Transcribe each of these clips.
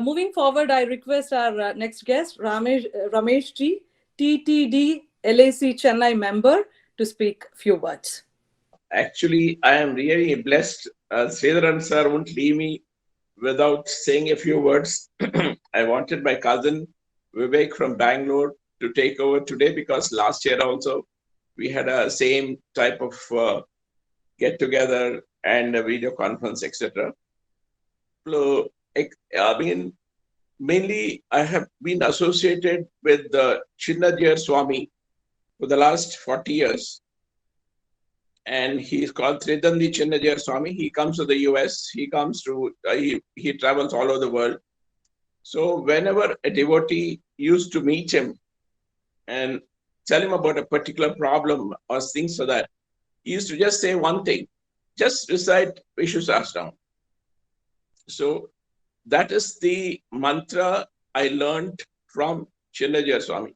moving forward, I request our next guest, Ramesh Ji, TTD LAC Chennai member, to speak few words. Actually, I am really blessed. Sridharan sir won't leave me without saying a few words. I wanted my cousin Vivek from Bangalore to take over today because last year also we had a same type of get together and a video conference, etc. So, I mean, mainly I have been associated with Chinnajayar Swami for the last 40 years. And he is called Tridandi Chinnajayar Swami. He comes to the US. He comes to, he travels all over the world. So whenever a devotee used to meet him and tell him about a particular problem or things like that, he used to just say one thing, just recite Vishnu Sahasranam. So that is the mantra I learned from Chinnajayar Swami.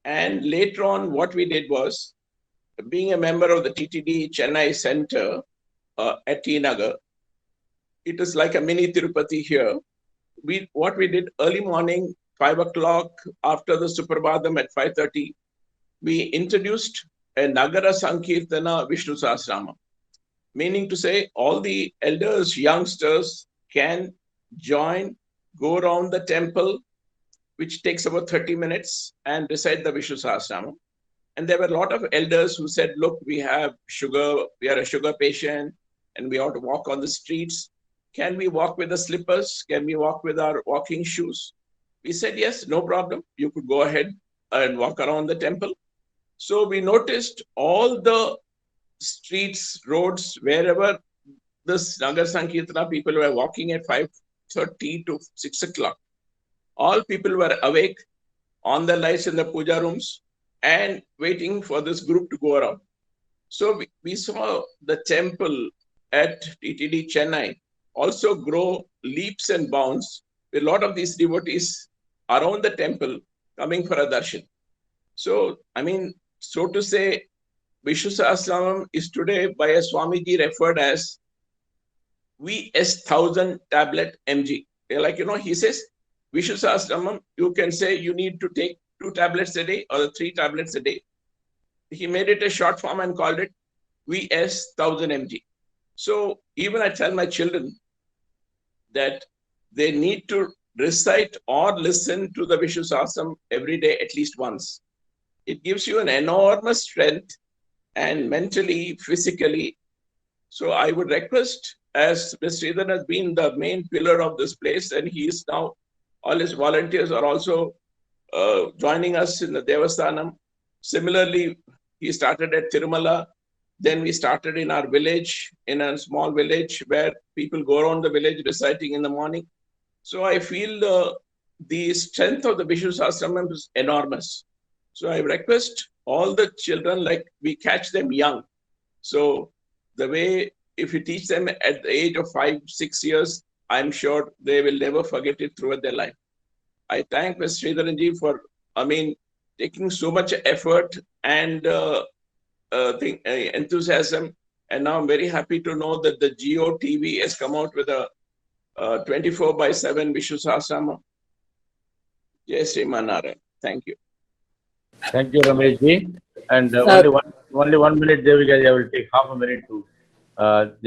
And later on, what we did was, being a member of the TTD Chennai Center at T Nagar, it is like a mini Tirupati here. What we did early morning, 5 o'clock, after the Suprabhadam at 5:30, we introduced a Nagara Sankirtana Vishnu Sahasrama, meaning to say all the elders, youngsters can join, go around the temple, which takes about 30 minutes, and recite the Vishnu Sahasrama. And there were a lot of elders who said, look, we have sugar, we are a sugar patient, and we ought to walk on the streets. Can we walk with the slippers? Can we walk with our walking shoes? We said, yes, no problem. You could go ahead and walk around the temple. So we noticed all the streets, roads, wherever this Nagar Sankirtana people were walking at 5:30 to 6 o'clock. All people were awake on the lights in the puja rooms and waiting for this group to go around. So we saw the temple at TTD Chennai also grow leaps and bounds with a lot of these devotees around the temple coming for a darshan. So, I mean, so to say, Vishnu Sahasranam is today by a Swamiji referred as VS 1000 tablet mg. Like, he says, Vishnu Sahasranam, you can say you need to take 2 tablets a day or 3 tablets a day. He made it a short form and called it VS 1000 mg. So even I tell my children that they need to recite or listen to the Vishnu Sahasranam every day at least once. It gives you an enormous strength and mentally, physically. So I would request, as Mr. Sridharan has been the main pillar of this place, and he is now, all his volunteers are also joining us in the Devasthanam. Similarly, he started at Tirumala. Then we started in our village, in a small village where people go around the village reciting in the morning. So I feel the strength of the Vishnu Sahasranam is enormous. So I request all the children, like we catch them young. So the way, if you teach them at the age of 5, 6 years, I'm sure they will never forget it throughout their life. I thank Mr. Sridharanji for, taking so much effort and enthusiasm. And now I'm very happy to know that the Geo TV has come out with a 24/7 Vishnu Sahasrama. Jai Sri Manara. Thank you. Thank you, Ramesh ji. And only 1 minute, Devika, I will take half a minute to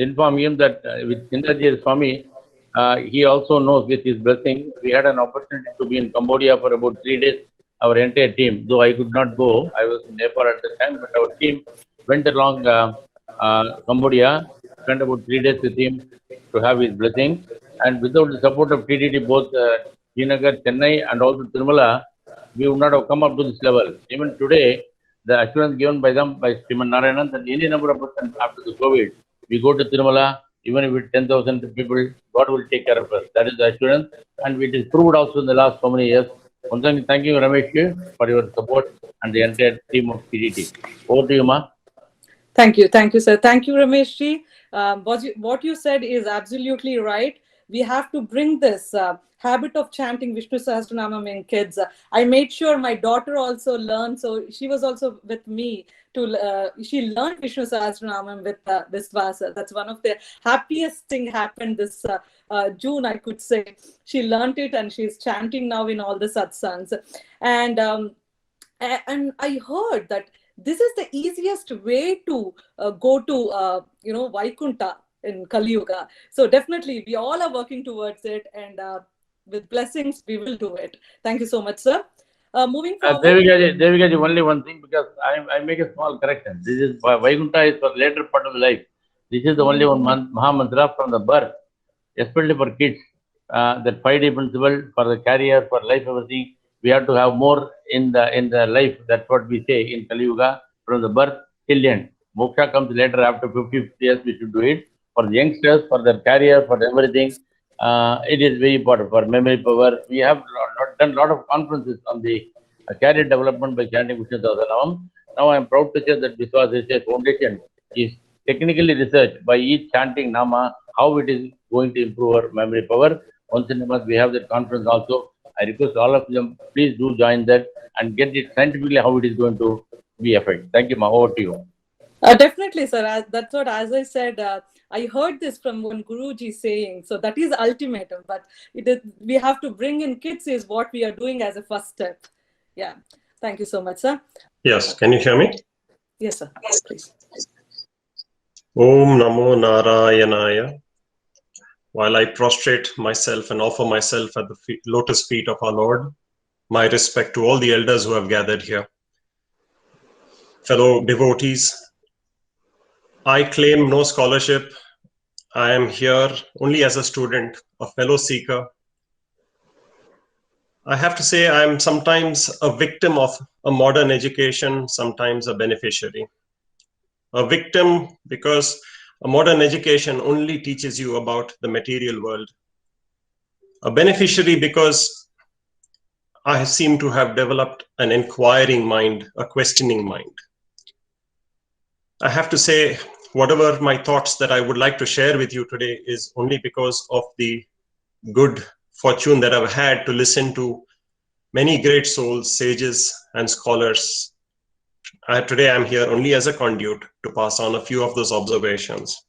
inform him that with Chinnajayar Swami, he also knows with his blessing. We had an opportunity to be in Cambodia for about 3 days, our entire team. Though I could not go, I was in Nepal at the time, but our team went along Cambodia, spent about 3 days with him to have his blessing. And without the support of TTD, both Srinagar, Chennai, and also Tirumala, we would not have come up to this level. Even today, the assurance given by them, by Sriman Narayanan, that any number of percent after the COVID, we go to Tirumala, even if it's 10,000 people, God will take care of us. That is the assurance. And it is proved also in the last so many years. Once again, thank you, Ramesh, for your support and the entire team of TTD. Over to you, Ma. Thank you, sir. Thank you, Ramesh ji. What you said is absolutely right. we have to bring this habit of chanting Vishnu Sahasranamam in kids. I made sure my daughter also learned, so she was also with me she learned Vishnu Sahasranamam with Viswasa. That's one of the happiest thing happened this June, I could say. She learned it and she's chanting now in all the satsangs. And I heard that this is the easiest way to go to, Vaikunta in Kali Yuga. So definitely, we all are working towards it, and with blessings, we will do it. Thank you so much, sir. Moving forward. Devika, only one thing, because I make a small correction. This is Vaikunta is for later part of life. This is the only one Maha Mantra from the birth, especially for kids. That 5D principle for the career, for life, everything. We have to have more in the life. That's what we say in Kali Yuga, from the birth till end. Moksha comes later, after 50 years. We should do it for the youngsters, for their career, for everything. It is very important for memory power. We have done a lot of conferences on the career development by chanting Vishnu Sahasranamam. Now I am proud to say that Viswas Research Foundation is technically researched by each chanting Nama how it is going to improve our memory power. Once in a month we have that conference also. I request all of them, please do join that and get it scientifically how it is going to be affected. Thank you, Ma. Over to you. Definitely, sir. That's what, as I said, I heard this from one Guruji saying. So that is ultimatum. But we have to bring in kids is what we are doing as a first step. Yeah. Thank you so much, sir. Yes. Can you hear me? Yes, sir. Please. Om Namo Narayanaya. While I prostrate myself and offer myself at the lotus feet of our Lord, my respect to all the elders who have gathered here. Fellow devotees, I claim no scholarship. I am here only as a student, a fellow seeker. I have to say I am sometimes a victim of a modern education, sometimes a beneficiary. A victim because a modern education only teaches you about the material world. A beneficiary because I seem to have developed an inquiring mind, a questioning mind. I have to say, whatever my thoughts that I would like to share with you today is only because of the good fortune that I've had to listen to many great souls, sages, and scholars. Today I'm here only as a conduit to pass on a few of those observations.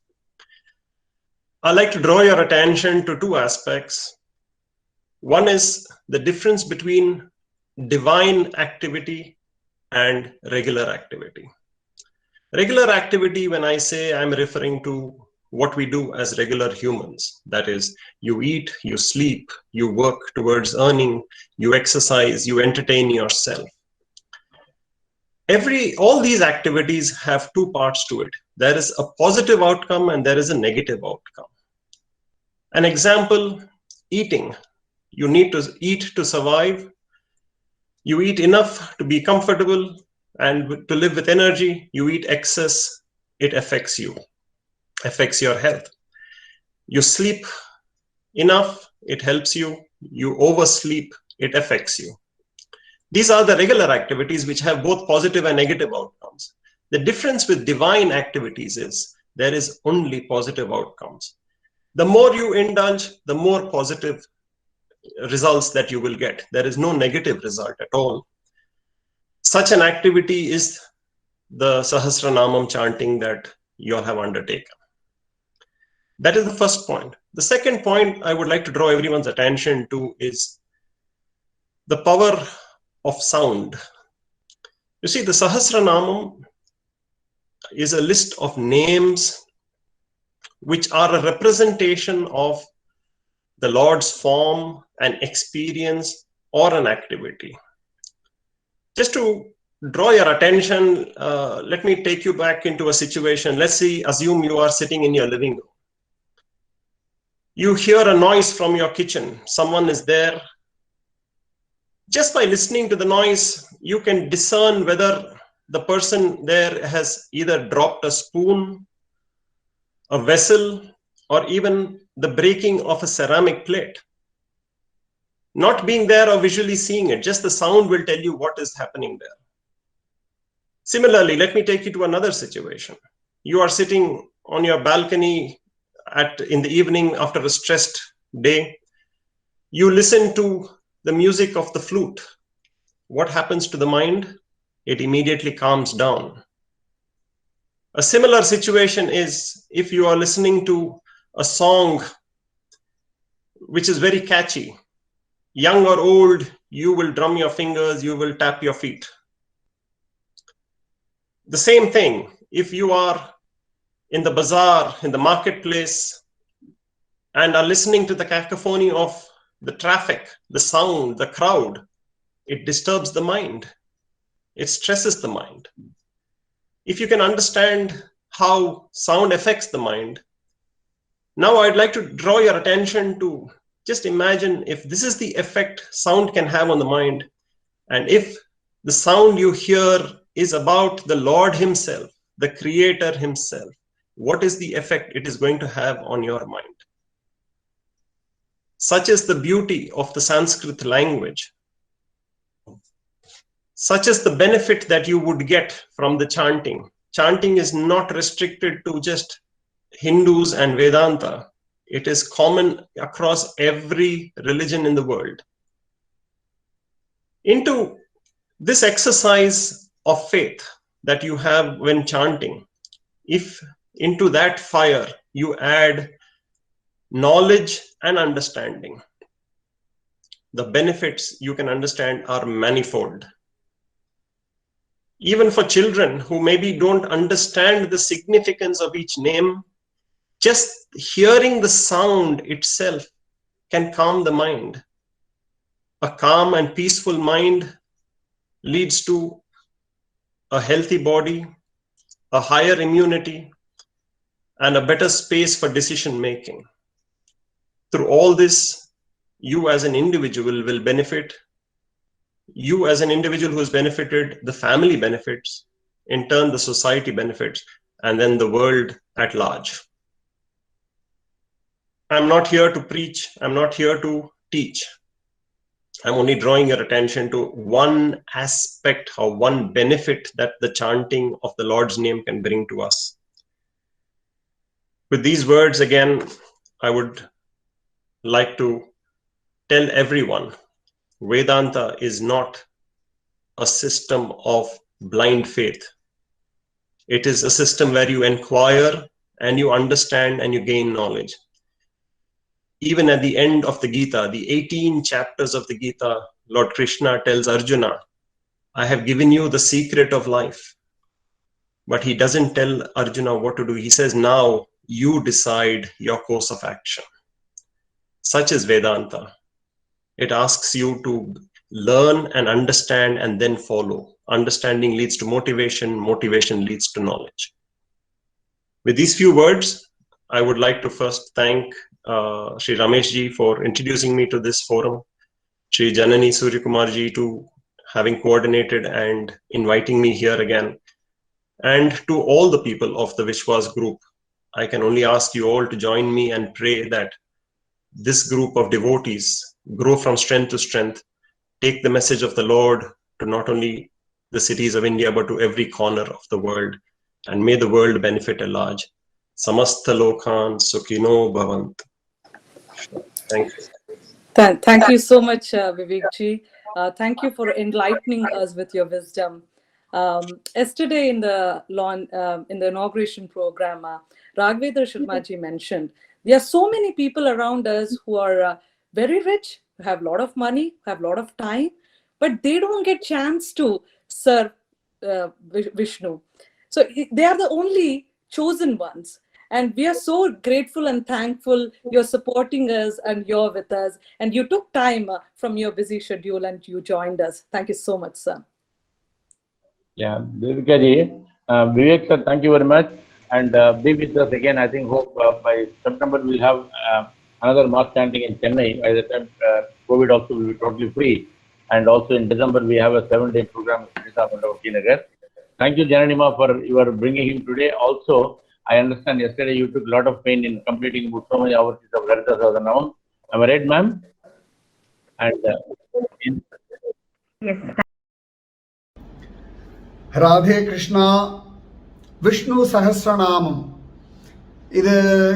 I'd like to draw your attention to two aspects. One is the difference between divine activity and regular activity. Regular activity, when I say, I'm referring to what we do as regular humans. That is, you eat, you sleep, you work towards earning, you exercise, you entertain yourself. All these activities have two parts to it. There is a positive outcome and there is a negative outcome. An example, eating. You need to eat to survive. You eat enough to be comfortable and to live with energy. You eat excess, it affects you, affects your health. You sleep enough, it helps you. You oversleep, it affects you. These are the regular activities which have both positive and negative outcomes. The difference with divine activities is there is only positive outcomes. The more you indulge, the more positive results that you will get. There is no negative result at all. Such an activity is the Sahasranamam chanting that you all have undertaken. That is the first point. The second point I would like to draw everyone's attention to is the power of sound. You see, the Sahasranamam is a list of names which are a representation of the Lord's form, an experience, or an activity. Just to draw your attention, let me take you back into a situation. Let's see, assume you are sitting in your living room. You hear a noise from your kitchen. Someone is there. Just by listening to the noise, you can discern whether the person there has either dropped a spoon, a vessel, or even the breaking of a ceramic plate. Not being there or visually seeing it, just the sound will tell you what is happening there. Similarly, let me take you to another situation. You are sitting on your balcony in the evening after a stressed day. You listen to the music of the flute. What happens to the mind? It immediately calms down. A similar situation is if you are listening to a song which is very catchy. Young or old, you will drum your fingers, you will tap your feet. The same thing, if you are in the bazaar, in the marketplace, and are listening to the cacophony of the traffic, the sound, the crowd, it disturbs the mind. It stresses the mind. If you can understand how sound affects the mind, now I'd like to draw your attention to just imagine if this is the effect sound can have on the mind, and if the sound you hear is about the Lord himself, the Creator himself, what is the effect it is going to have on your mind? Such is the beauty of the Sanskrit language. Such is the benefit that you would get from the chanting. Chanting is not restricted to just Hindus and Vedanta. It is common across every religion in the world. Into this exercise of faith that you have when chanting, if into that fire you add knowledge and understanding, the benefits you can understand are manifold. Even for children who maybe don't understand the significance of each name, just hearing the sound itself can calm the mind. A calm and peaceful mind leads to a healthy body, a higher immunity, and a better space for decision making. Through all this, you as an individual will benefit. You as an individual who has benefited, the family benefits, in turn the society benefits, and then the world at large. I'm not here to preach, I'm not here to teach. I'm only drawing your attention to one aspect or one benefit that the chanting of the Lord's name can bring to us. With these words, again, I would like to tell everyone, Vedanta is not a system of blind faith. It is a system where you inquire and you understand and you gain knowledge. Even at the end of the Gita, the 18 chapters of the Gita, Lord Krishna tells Arjuna, I have given you the secret of life. But he doesn't tell Arjuna what to do. He says, now you decide your course of action. Such is Vedanta. It asks you to learn and understand and then follow. Understanding leads to motivation. Motivation leads to knowledge. With these few words, I would like to first thank Sri Ramesh ji for introducing me to this forum, Sri Janani Suryakumar ji to having coordinated and inviting me here again, and to all the people of the Vishwas group. I can only ask you all to join me and pray that this group of devotees grow from strength to strength, take the message of the Lord to not only the cities of India, but to every corner of the world, and may the world benefit at large. Samastha Lokhan Sukhino Bhavant. Thank you. Thank you so much, Vivek ji. Thank you for enlightening us with your wisdom. Yesterday in the inauguration program, Raghvendra Sharma ji mentioned, there are so many people around us who are very rich, who have a lot of money, who have a lot of time, but they don't get chance to serve Vishnu. So they are the only chosen ones. And we are so grateful and thankful you're supporting us and you're with us. And you took time from your busy schedule and you joined us. Thank you so much, sir. Yeah, Devika ji, Vivek sir, thank you very much. And be with us again. I think hope by September we'll have another mass chanting in Chennai. By the time COVID also will be totally free. And also in December we have a 7-day program in Srinagar. Thank you, Jananima, for your bringing him today. Also, I understand yesterday you took a lot of pain in completing so many hours of Lalita Sahasranamam. Am I right, ma'am? And yes. Radhe Krishna Vishnu Sahasranamam. இது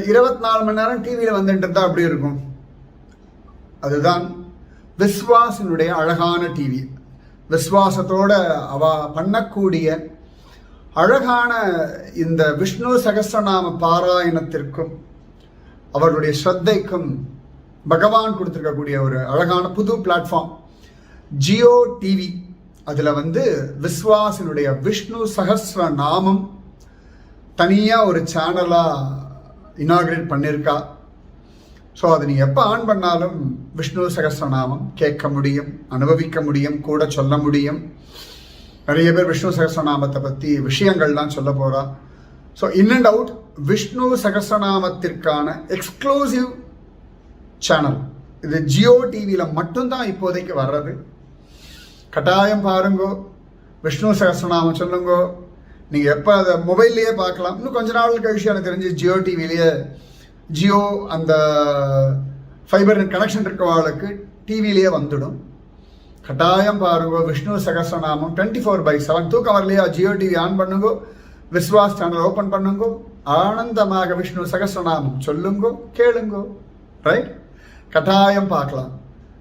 24 மணி நேரம் டிவியில் வந்துட்டு இருந்தால் அப்படி இருக்கும். அதுதான் விஸ்வாசினுடைய அழகான TV. விஸ்வாசத்தோட அவ பண்ணக்கூடிய அழகான இந்த விஷ்ணு சகஸ்ரநாம பாராயணத்திற்கும் அவர்களுடைய ஸ்ரத்தைக்கும் பகவான் கொடுத்திருக்கக்கூடிய ஒரு அழகான புது பிளாட்ஃபார்ம் ஜியோ டிவி. அதில் விஸ்வாசினுடைய விஷ்ணு சகஸ்ர நாமம் தனியாக ஒரு சேனலாக இனாகிரேட் பண்ணியிருக்கா. ஸோ அதை நீங்கள் எப்போ ஆன் பண்ணாலும் விஷ்ணு சகஸ்ரநாமம் கேட்க முடியும், அனுபவிக்க முடியும், கூட சொல்ல முடியும். நிறைய பேர் விஷ்ணு சகஸ்ரநாமத்தை பற்றி விஷயங்கள்லாம் சொல்ல போகிறா. So in and out Vishnu சகஸ்ரநாமத்திற்கான எக்ஸ்க்ளூசிவ் சேனல் இது ஜியோ டிவியில் மட்டும்தான் இப்போதைக்கு வர்றது. கட்டாயம் பாருங்கோ, விஷ்ணு சகஸ்ரநாமம் சொல்லுங்கோ. நீங்கள் எப்போ அதை மொபைல்லையே பார்க்கலாம். இன்னும் கொஞ்ச நாள் கழிச்சு எனக்கு தெரிஞ்சு ஜியோ டிவிலேயே ஜியோ அந்த ஃபைபர் கனெக்ஷன் இருக்கவாளுக்கு டிவிலேயே வந்துடும். கட்டாயம் பாருங்கோ விஷ்ணு சகஸ்ரநாமம் 24/7. தூக்கம் வரலையா ஜியோ டிவி ஆன் பண்ணுங்கோ, விஸ்வாஸ் சேனல் ஓப்பன் பண்ணுங்கோ, ஆனந்தமாக விஷ்ணு சகஸ்ரநாமம் சொல்லுங்கோ, கேளுங்கோ. ரைட், கட்டாயம் பார்க்கலாம்.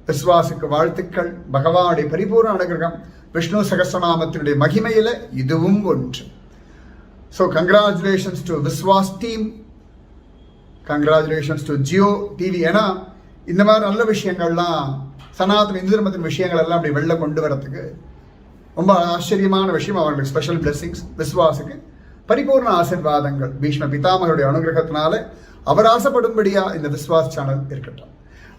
விஸ்வாசுக்கு வாழ்த்துக்கள். பகவானுடைய பரிபூர்ண அனுகிரகம் விஷ்ணு சகஸ்ரநாமத்தினுடைய மகிமையில இதுவும் ஒன்று. So congratulations to Vishwas team, congratulations to Jio TV. ஏன்னா இந்த மாதிரி நல்ல விஷயங்கள்லாம் சனாதன இந்து தர்மத்தின் விஷயங்கள் எல்லாம் அப்படி வெளில கொண்டு வரத்துக்கு ரொம்ப ஆச்சரியமான விஷயம். அவர்களுக்கு ஸ்பெஷல் பிளெஸிங்ஸ். விஸ்வாசுக்கு பரிபூர்ண ஆசீர்வாதங்கள் பீஷ்ம பிதாமகருடைய அனுகிரகத்தினால அவர் ஆசைப்படும்படியா இந்த விஸ்வாஸ் சேனல் இருக்கட்டும்.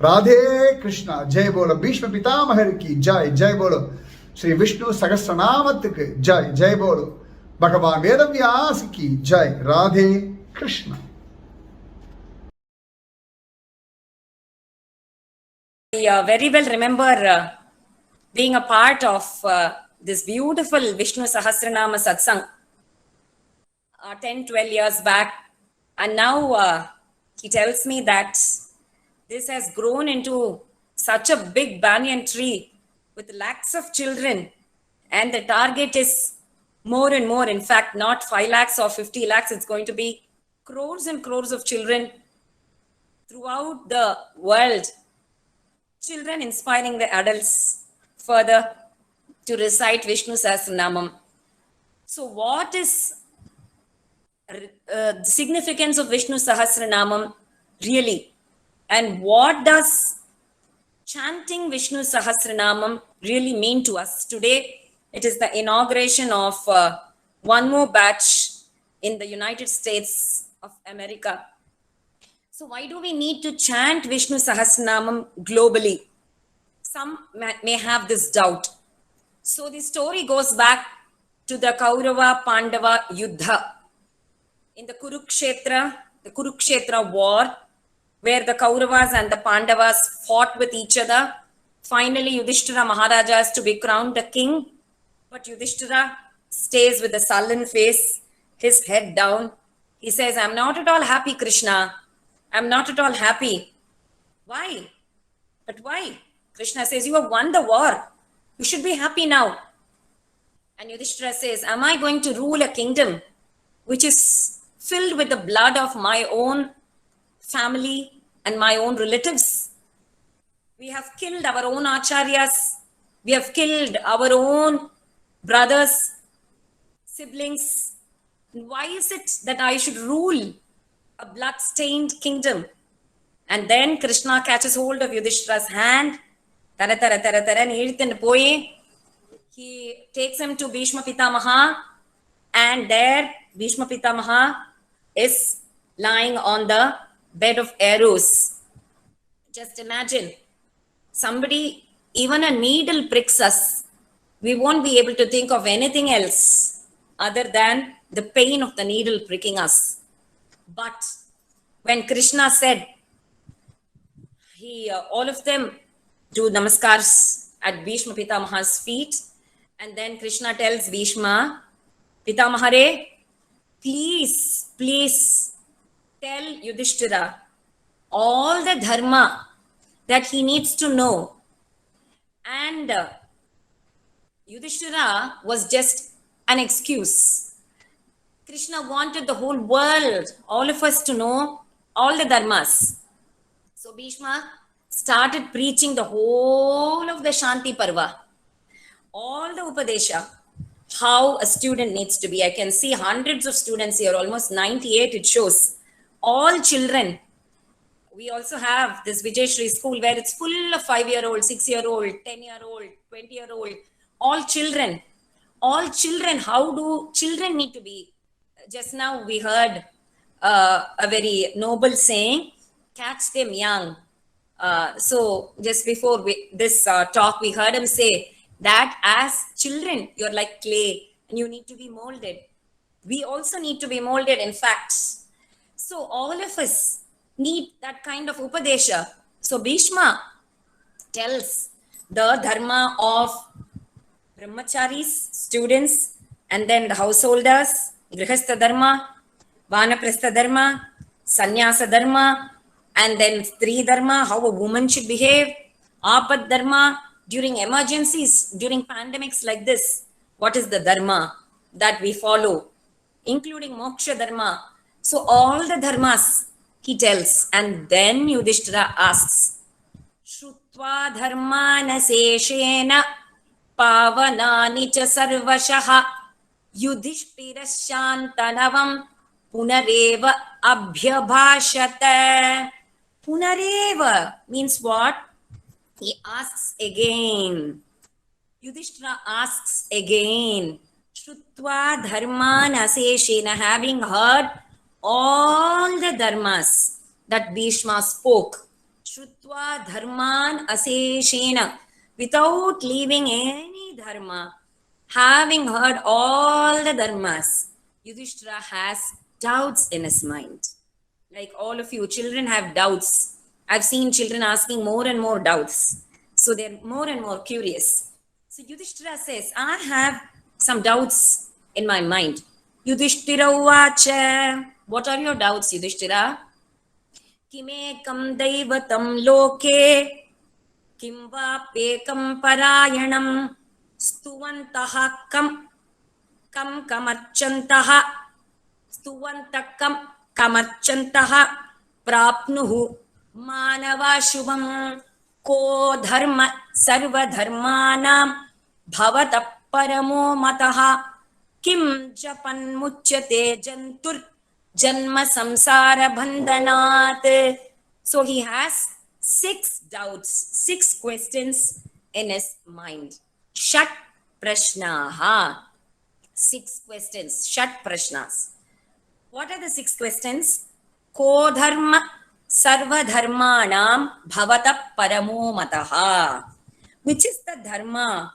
ராதே கிருஷ்ணா. ஜெய் போலோ பீஷ்ம பிதாமகருக்கு ஜெய். ஜெய் போலோ ஸ்ரீ விஷ்ணு சகஸ்ரநாமத்துக்கு ஜெய். ஜெய் போலோ பகவான் வேதவியாசிக்கு Jai. Radhe Krishna. I very well remember being a part of this beautiful Vishnu Sahasranama Satsang 10-12 years back. And now he tells me that this has grown into such a big banyan tree with lakhs of children. And the target is more and more. In fact, not 5 lakhs or 50 lakhs. It's going to be crores and crores of children throughout the world. Children inspiring the adults further to recite Vishnu Sahasranamam. So what is the significance of Vishnu Sahasranamam really? And what does chanting Vishnu Sahasranamam really mean to us? Today, it is the inauguration of one more batch in the United States of America. So why do we need to chant Vishnu Sahasranamam globally? Some may have this doubt. So the story goes back to the Kaurava-Pandava Yuddha. In the Kurukshetra war, where the Kauravas and the Pandavas fought with each other. Finally, Yudhishthira Maharaja is to be crowned the king. But Yudhishthira stays with a sullen face, his head down. He says, I'm not at all happy, Krishna. I'm not at all happy. Why? But why? Krishna says, you have won the war. You should be happy now. And Yudhishthira says, am I going to rule a kingdom which is filled with the blood of my own family and my own relatives? We have killed our own acharyas. We have killed our own brothers, siblings. Why is it that I should rule a blood-stained kingdom? And then Krishna catches hold of Yudhishthira's hand. He takes him to Bhishma Pitamaha, and there Bhishma Pitamaha is lying on the bed of arrows. Just imagine, somebody, even a needle pricks us. We won't be able to think of anything else other than the pain of the needle pricking us. But when Krishna said, all of them do namaskars at Bhishma Pitamaha's feet, and then Krishna tells Bhishma, Pitamahare, please tell Yudhishthira all the dharma that he needs to know. And Yudhishthira was just an excuse. Krishna wanted the whole world, all of us to know all the dharmas. So Bhishma started preaching the whole of the Shanti Parva, all the Upadesha, how a student needs to be. I can see hundreds of students here, almost 98 it shows. All children. We also have this Vijayashree school where it's full of 5-year-old, 6-year-old, 10-year-old, 20-year-old, all children. All children, how do children need to be? Just now we heard a very noble saying, catch them young. So just before this talk, we heard him say that as children, you're like clay and you need to be molded. We also need to be molded in facts. So all of us need that kind of Upadesha. So Bhishma tells the dharma of brahmacharis, students, and then the householders, grihastha dharma, vanaprastha dharma, sannyasa dharma, and then Stri dharma, how a woman should behave, apad dharma, during emergencies, during pandemics like this, what is the dharma that we follow, including moksha dharma. So all the dharmas he tells, and then Yudhishthira asks, Shrutva dharmana seshena pavanani cha sarvashaha Yudhishthira shantanavam punareva abhyabhashata. Punareva means what? He asks again. Yudhishthira asks again. Shrutva dharmana seshena, having heard all the dharmas that Bhishma spoke. Shrutva dharman aseshena, without leaving any dharma, having heard all the dharmas, Yudhishthira has doubts in his mind. Like all of you, children have doubts. I've seen children asking more and more doubts. So they're more and more curious. So Yudhishthira says, I have some doubts in my mind. Yudhishthira uvacha. What are your doubts, Yudhishthira? Kimekam daivatam loke kim vapekam parayanam stuvantaha kam kamarchantaha stuvantakam kamarchantaha prapnuhu manava shubham ko dharma sarva dharmanam bhavata paramo mataha kim japan muchyate jantur janma samsara bandhanat. So he has 6 doubts, 6 questions in his mind. Shat prashnaha. 6 questions, shat prashnas. What are the 6 questions? Ko dharma sarva dharmanam bhavata paramo mataha. Which is the dharma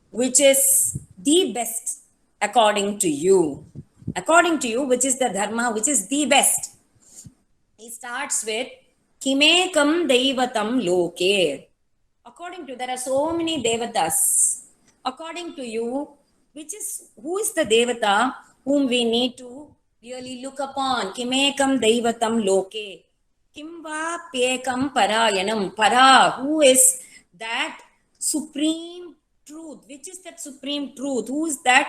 which is the best according to you? According to you, which is the dharma which is the best? He starts with Kimekam Daivatam Loke. According to, there are so many devatas. According to you, who is the devata whom we need to really look upon? Kimekam Daivatam Loke. Kimva Pekam Parayanam. Para, who is that supreme truth? Which is that supreme truth? Who is that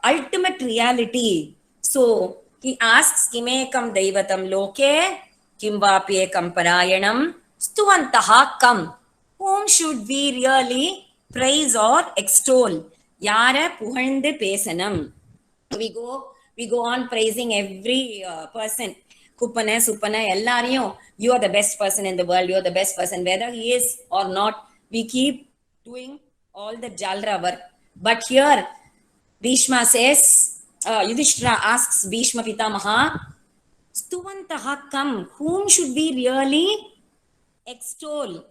ultimate reality? So he asks, Kimekam Daivatam Loke, Kimvapyekam Parayanam, Stuvantaha Kam. Whom should we really praise or extol? Yara Puhande Pesanam. We go on praising every person. Kupana, Supana, Ellariyo, you are the best person in the world, you are the best person, whether he is or not. We keep doing all the jalra work. But here, Bhishma says, Yudhishthira asks Bhishma Pitamaha, Stuvantaha Kam, whom should we really extol?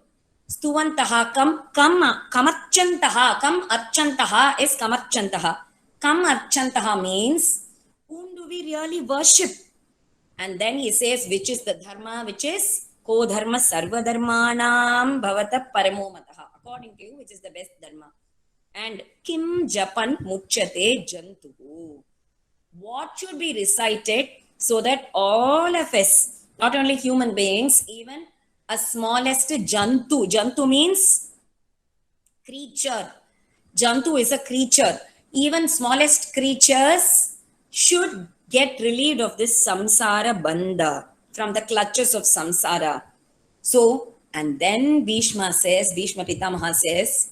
Stuvantaha Kam, Kamarchantaha, Kam Archantaha is Kamarchantaha. Kam Archantaha means, whom do we really worship? And then he says, which is the dharma, which is Ko dharma sarva dharmanam bhavata paramo mataha. According to you, which is the best dharma? And Kim Japan Muchyate Jantuhu. What should be recited so that all of us, not only human beings, even a smallest Jantu. Jantu means creature. Jantu is a creature. Even smallest creatures should get relieved of this samsara bandha, from the clutches of samsara. So And then Bhishma Pitamaha says,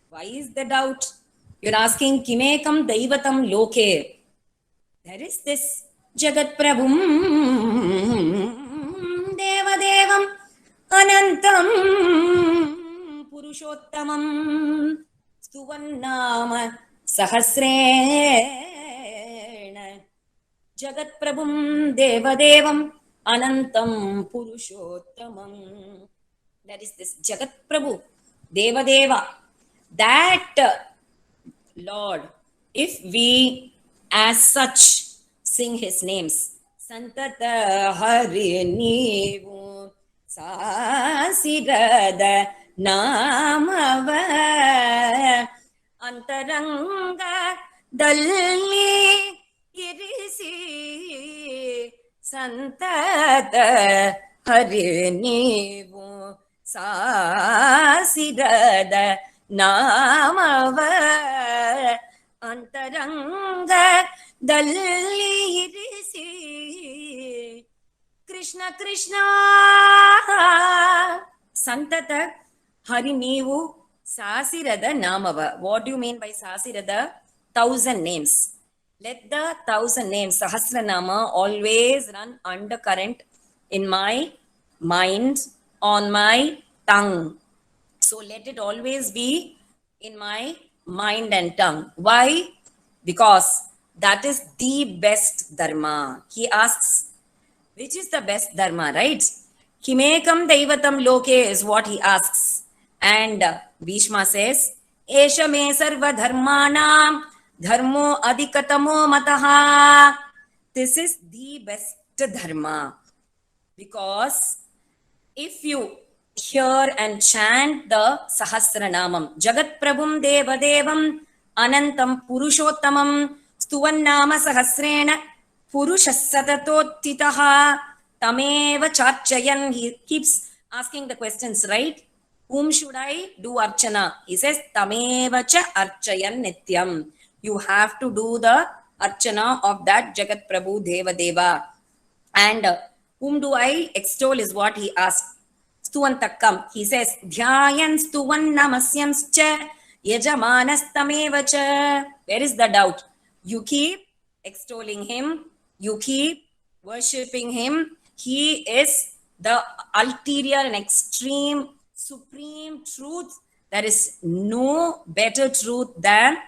why is the doubt? You're asking, Kimekam Daivatam Loke. There is this Jagat Prabhum Devadevam Anantam Purushottamam Stuvannama Sahasrena Jagat Prabhum Devadevam Anantam Purushottamam. That is this Jagat Prabhu Devadeva. That Lord, if we as such sing his names, Santata Hari Nivu Sasirada Namava Antaranga Dalli Irisi Santata Hari Nivu Sasirada Namava Antaranga Dalli Irisi Krishna Krishna Santata Hari Neevu Sasirada Namava. What do you mean by Sasirada? 1,000 names. Let the 1,000 names, Sahasranama, always run undercurrent in my mind, on my tongue. So let it always be in my mind and tongue. Why? Because that is the best dharma. He asks, which is the best dharma, right? Kimekam Daivatam Loke is what he asks. And Bhishma says, Esha me sarva dharmanam dharmo adhikatamo mataha. This is the best dharma. Because if you hear and chant the Sahasranamam, Jagat Prabhum Devadevam Anantam Purushottamam Stuvannama Sahasrena Purushas Satatotitaha Tameva Charchayan. He keeps asking the questions, right? Whom should I do Archana? He says, Tameva Cha Archayan Nityam. You have to do the Archana of that Jagat Prabhu Devadeva. And whom do I extol is what he asks. Stuvantakam. He says, Dhyayan Stuvannamasyanscha Yajamanastamevacha. Where is the doubt? You keep extolling him. You keep worshipping him. He is the ulterior and extreme, supreme truth. There is no better truth than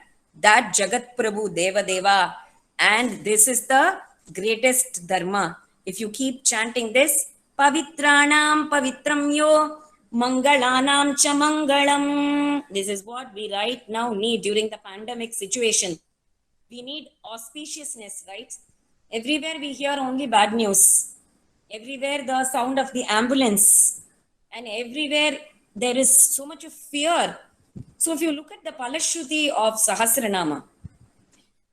that Jagat Prabhu Devadeva. And this is the greatest dharma. If you keep chanting this, Pavitranam Pavitram Yo Mangalanam Cha Mangalam. This is what we right now need during the pandemic situation. We need auspiciousness, right? Everywhere we hear only bad news. Everywhere the sound of the ambulance. And everywhere there is so much of fear. So if you look at the Palashruti of Sahasranama,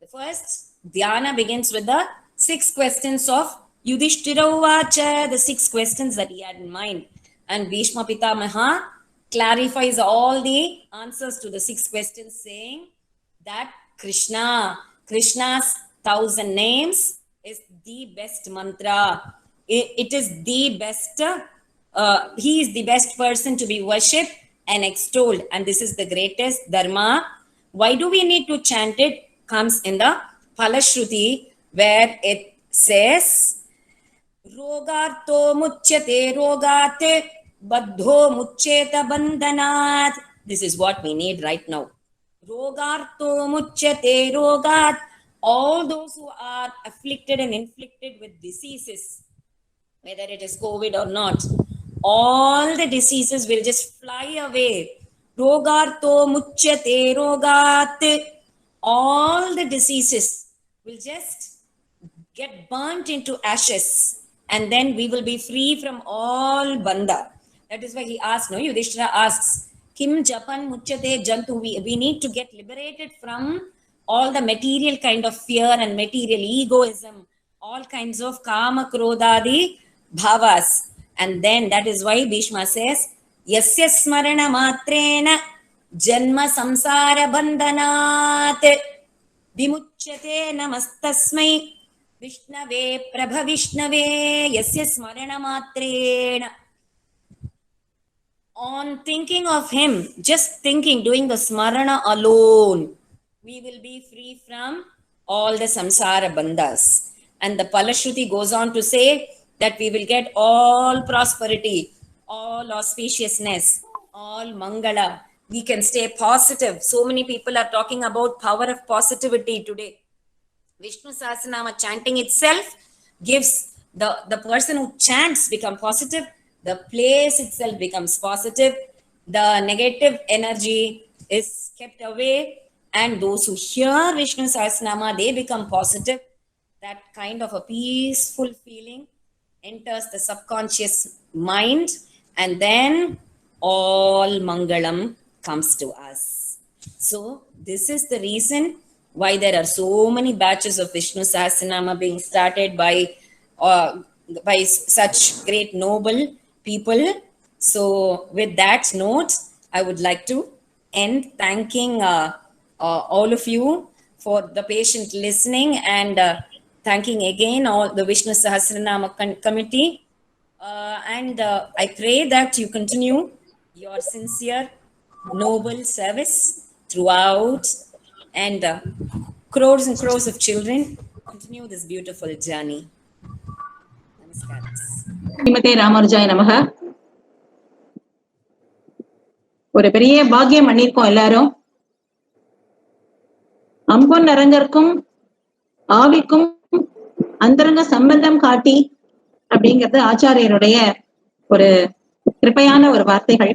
the first dhyana begins with the 6 questions of Yudhishthira Uvacha, the 6 questions that he had in mind. And Bhishma Pitamaha clarifies all the answers to the 6 questions, saying that Krishna's 1,000 names is the best mantra. It is the best, he is the best person to be worshipped and extolled. And this is the greatest dharma. Why do we need to chant it? Comes in the Palashruti, where it says, Rogarto muchyate rogate baddho muccheta bandhanat. This is what we need right now. Rogarto muchyate rogat. All those who are afflicted and inflicted with diseases, whether it is COVID or not, all the diseases will just fly away. Rogarto muchyate rogat. All the diseases will just get burnt into ashes. And then we will be free from all bandha. That is why he asked, no, Yudhishthira asks, Kim Japan Muchyate Jantu. We need to get liberated from all the material kind of fear and material egoism, all kinds of kama krodadi bhavas. And then that is why Bhishma says, Yasya smarana matrena janma samsara bandhanat vimuchyate namastasmai Vishnave Prabha Vishnave Yasya Smarana Matrena. on thinking of him, just thinking, doing the smarana alone, we will be free from all the samsara bandhas. And the Palashruti goes on to say that we will get all prosperity, all auspiciousness, all mangala. We can stay positive. So many people are talking about power of positivity today. Vishnu Sahasranama chanting itself gives the person who chants become positive, the place itself becomes positive, the negative energy is kept away, and those who hear Vishnu Sahasranama, they become positive. That kind of a peaceful feeling enters the subconscious mind, and then all Mangalam comes to us. So this is the reason why there are so many batches of Vishnu Sahasranama being started by such great noble people. So with that note, I would like to end thanking all of you for the patient listening, and thanking again all the Vishnu Sahasranama committee. And I pray that you continue your sincere, noble service throughout, and crores and crores of children continue this beautiful journey. Namaskaram. ஸ்ரீமதே ராமானுஜாய நமக. ஒரு பெரிய பாக்கியம் பண்ணிருக்கோம் எல்லாரும். அம்பொன் அரங்கற்கும் ஆவிக்கும் அந்தரங்க சம்பந்தம் காட்டி அப்படிங்கிறது ஆச்சாரியருடைய ஒரு கிருபையான ஒரு வார்த்தைகள்.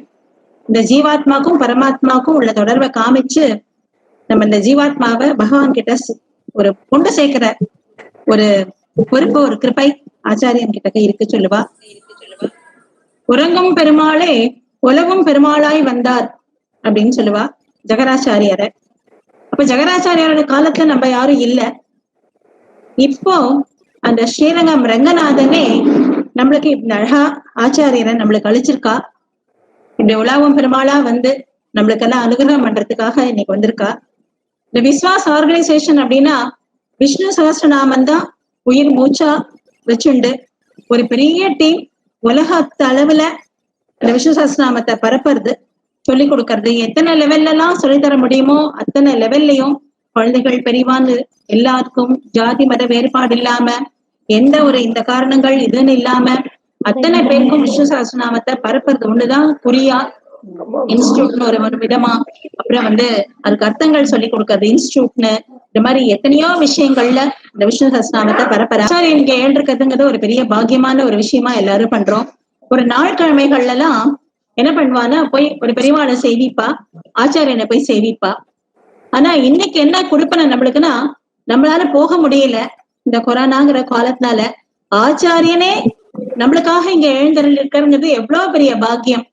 இந்த ஜீவாத்மாக்கும் பரமாத்மாக்கும் உள்ள தொடர்பை காமிச்சு நம்ம இந்த ஜீவாத்மாவை பகவான் கிட்ட ஒரு கொண்டு சேர்க்கிற ஒரு பொறுப்பு, ஒரு கிருபை ஆச்சாரியன் கிட்ட இருக்கு சொல்லுவா. உறங்கும் பெருமாளே உலகும் பெருமாளாய் வந்தார் அப்படின்னு சொல்லுவா ஜெகராச்சாரியரை. அப்ப ஜெகராச்சாரியோட காலத்துல நம்ம யாரும் இல்ல. இப்போ அந்த ஸ்ரீரங்கம் ரங்கநாதனே நம்மளுக்கு இப்படி அழகா ஆச்சாரியரை நம்மளுக்கு அழிச்சிருக்கா. இப்படி உலாவும் பெருமாளா வந்து நம்மளுக்கெல்லாம் அனுகிரகம் பண்றதுக்காக இன்னைக்கு வந்திருக்கா. இந்த விஸ்வாஸ் ஆர்கனைசேஷன் அப்படின்னா விஷ்ணு சகஸ்ரநாமம் தான் உயிர் மூச்சா வச்சுண்டு ஒரு பெரிய டீம் உலகத்து அளவுல இந்த விஷ்ணு சகஸ்ரநாமத்தை பரப்புறது, சொல்லிக் கொடுக்கறது. எத்தனை லெவல்ல எல்லாம் சொல்லித்தர முடியுமோ அத்தனை லெவல்லையும் குழந்தைகள் பெரியவான்னு எல்லாருக்கும் ஜாதி மத வேறுபாடு இல்லாம, எந்த ஒரு இந்த காரணங்கள் இதுன்னு இல்லாம அத்தனை பேருக்கும் விஷ்ணு சகஸ்ரநாமத்தை பரப்புறது ஒண்ணுதான் குறியா. இன்ஸ்டியூட்னு ஒரு விதமா, அப்புறம் அதுக்கு அர்த்தங்கள் சொல்லி கொடுக்கறது இன்ஸ்டியூட்னு, இந்த மாதிரி எத்தனையோ விஷயங்கள்ல இந்த விஷ்ணு சகஸ்ரநாமத்தை பரப்புற ஆச்சாரியனுக்கு ஏழ்றதுங்கிறது ஒரு பெரிய பாக்கியமான ஒரு விஷயமா எல்லாரும் பண்றோம். ஒரு நாள் கிழமைகள்ல எல்லாம் என்ன பண்ணுவான்னா போய் ஒரு பெரியவாளை செய்விப்பா, ஆச்சாரியனை போய் செய்விப்பா. ஆனா இன்னைக்கு என்ன கொடுப்பன நம்மளுக்குன்னா, நம்மளால போக முடியல இந்த கொரோனாங்கிற காலத்தினால. ஆச்சாரியனே நம்மளுக்காக இங்க எழுந்தருள் இருக்கிறது எவ்வளவு பெரிய பாக்கியம்.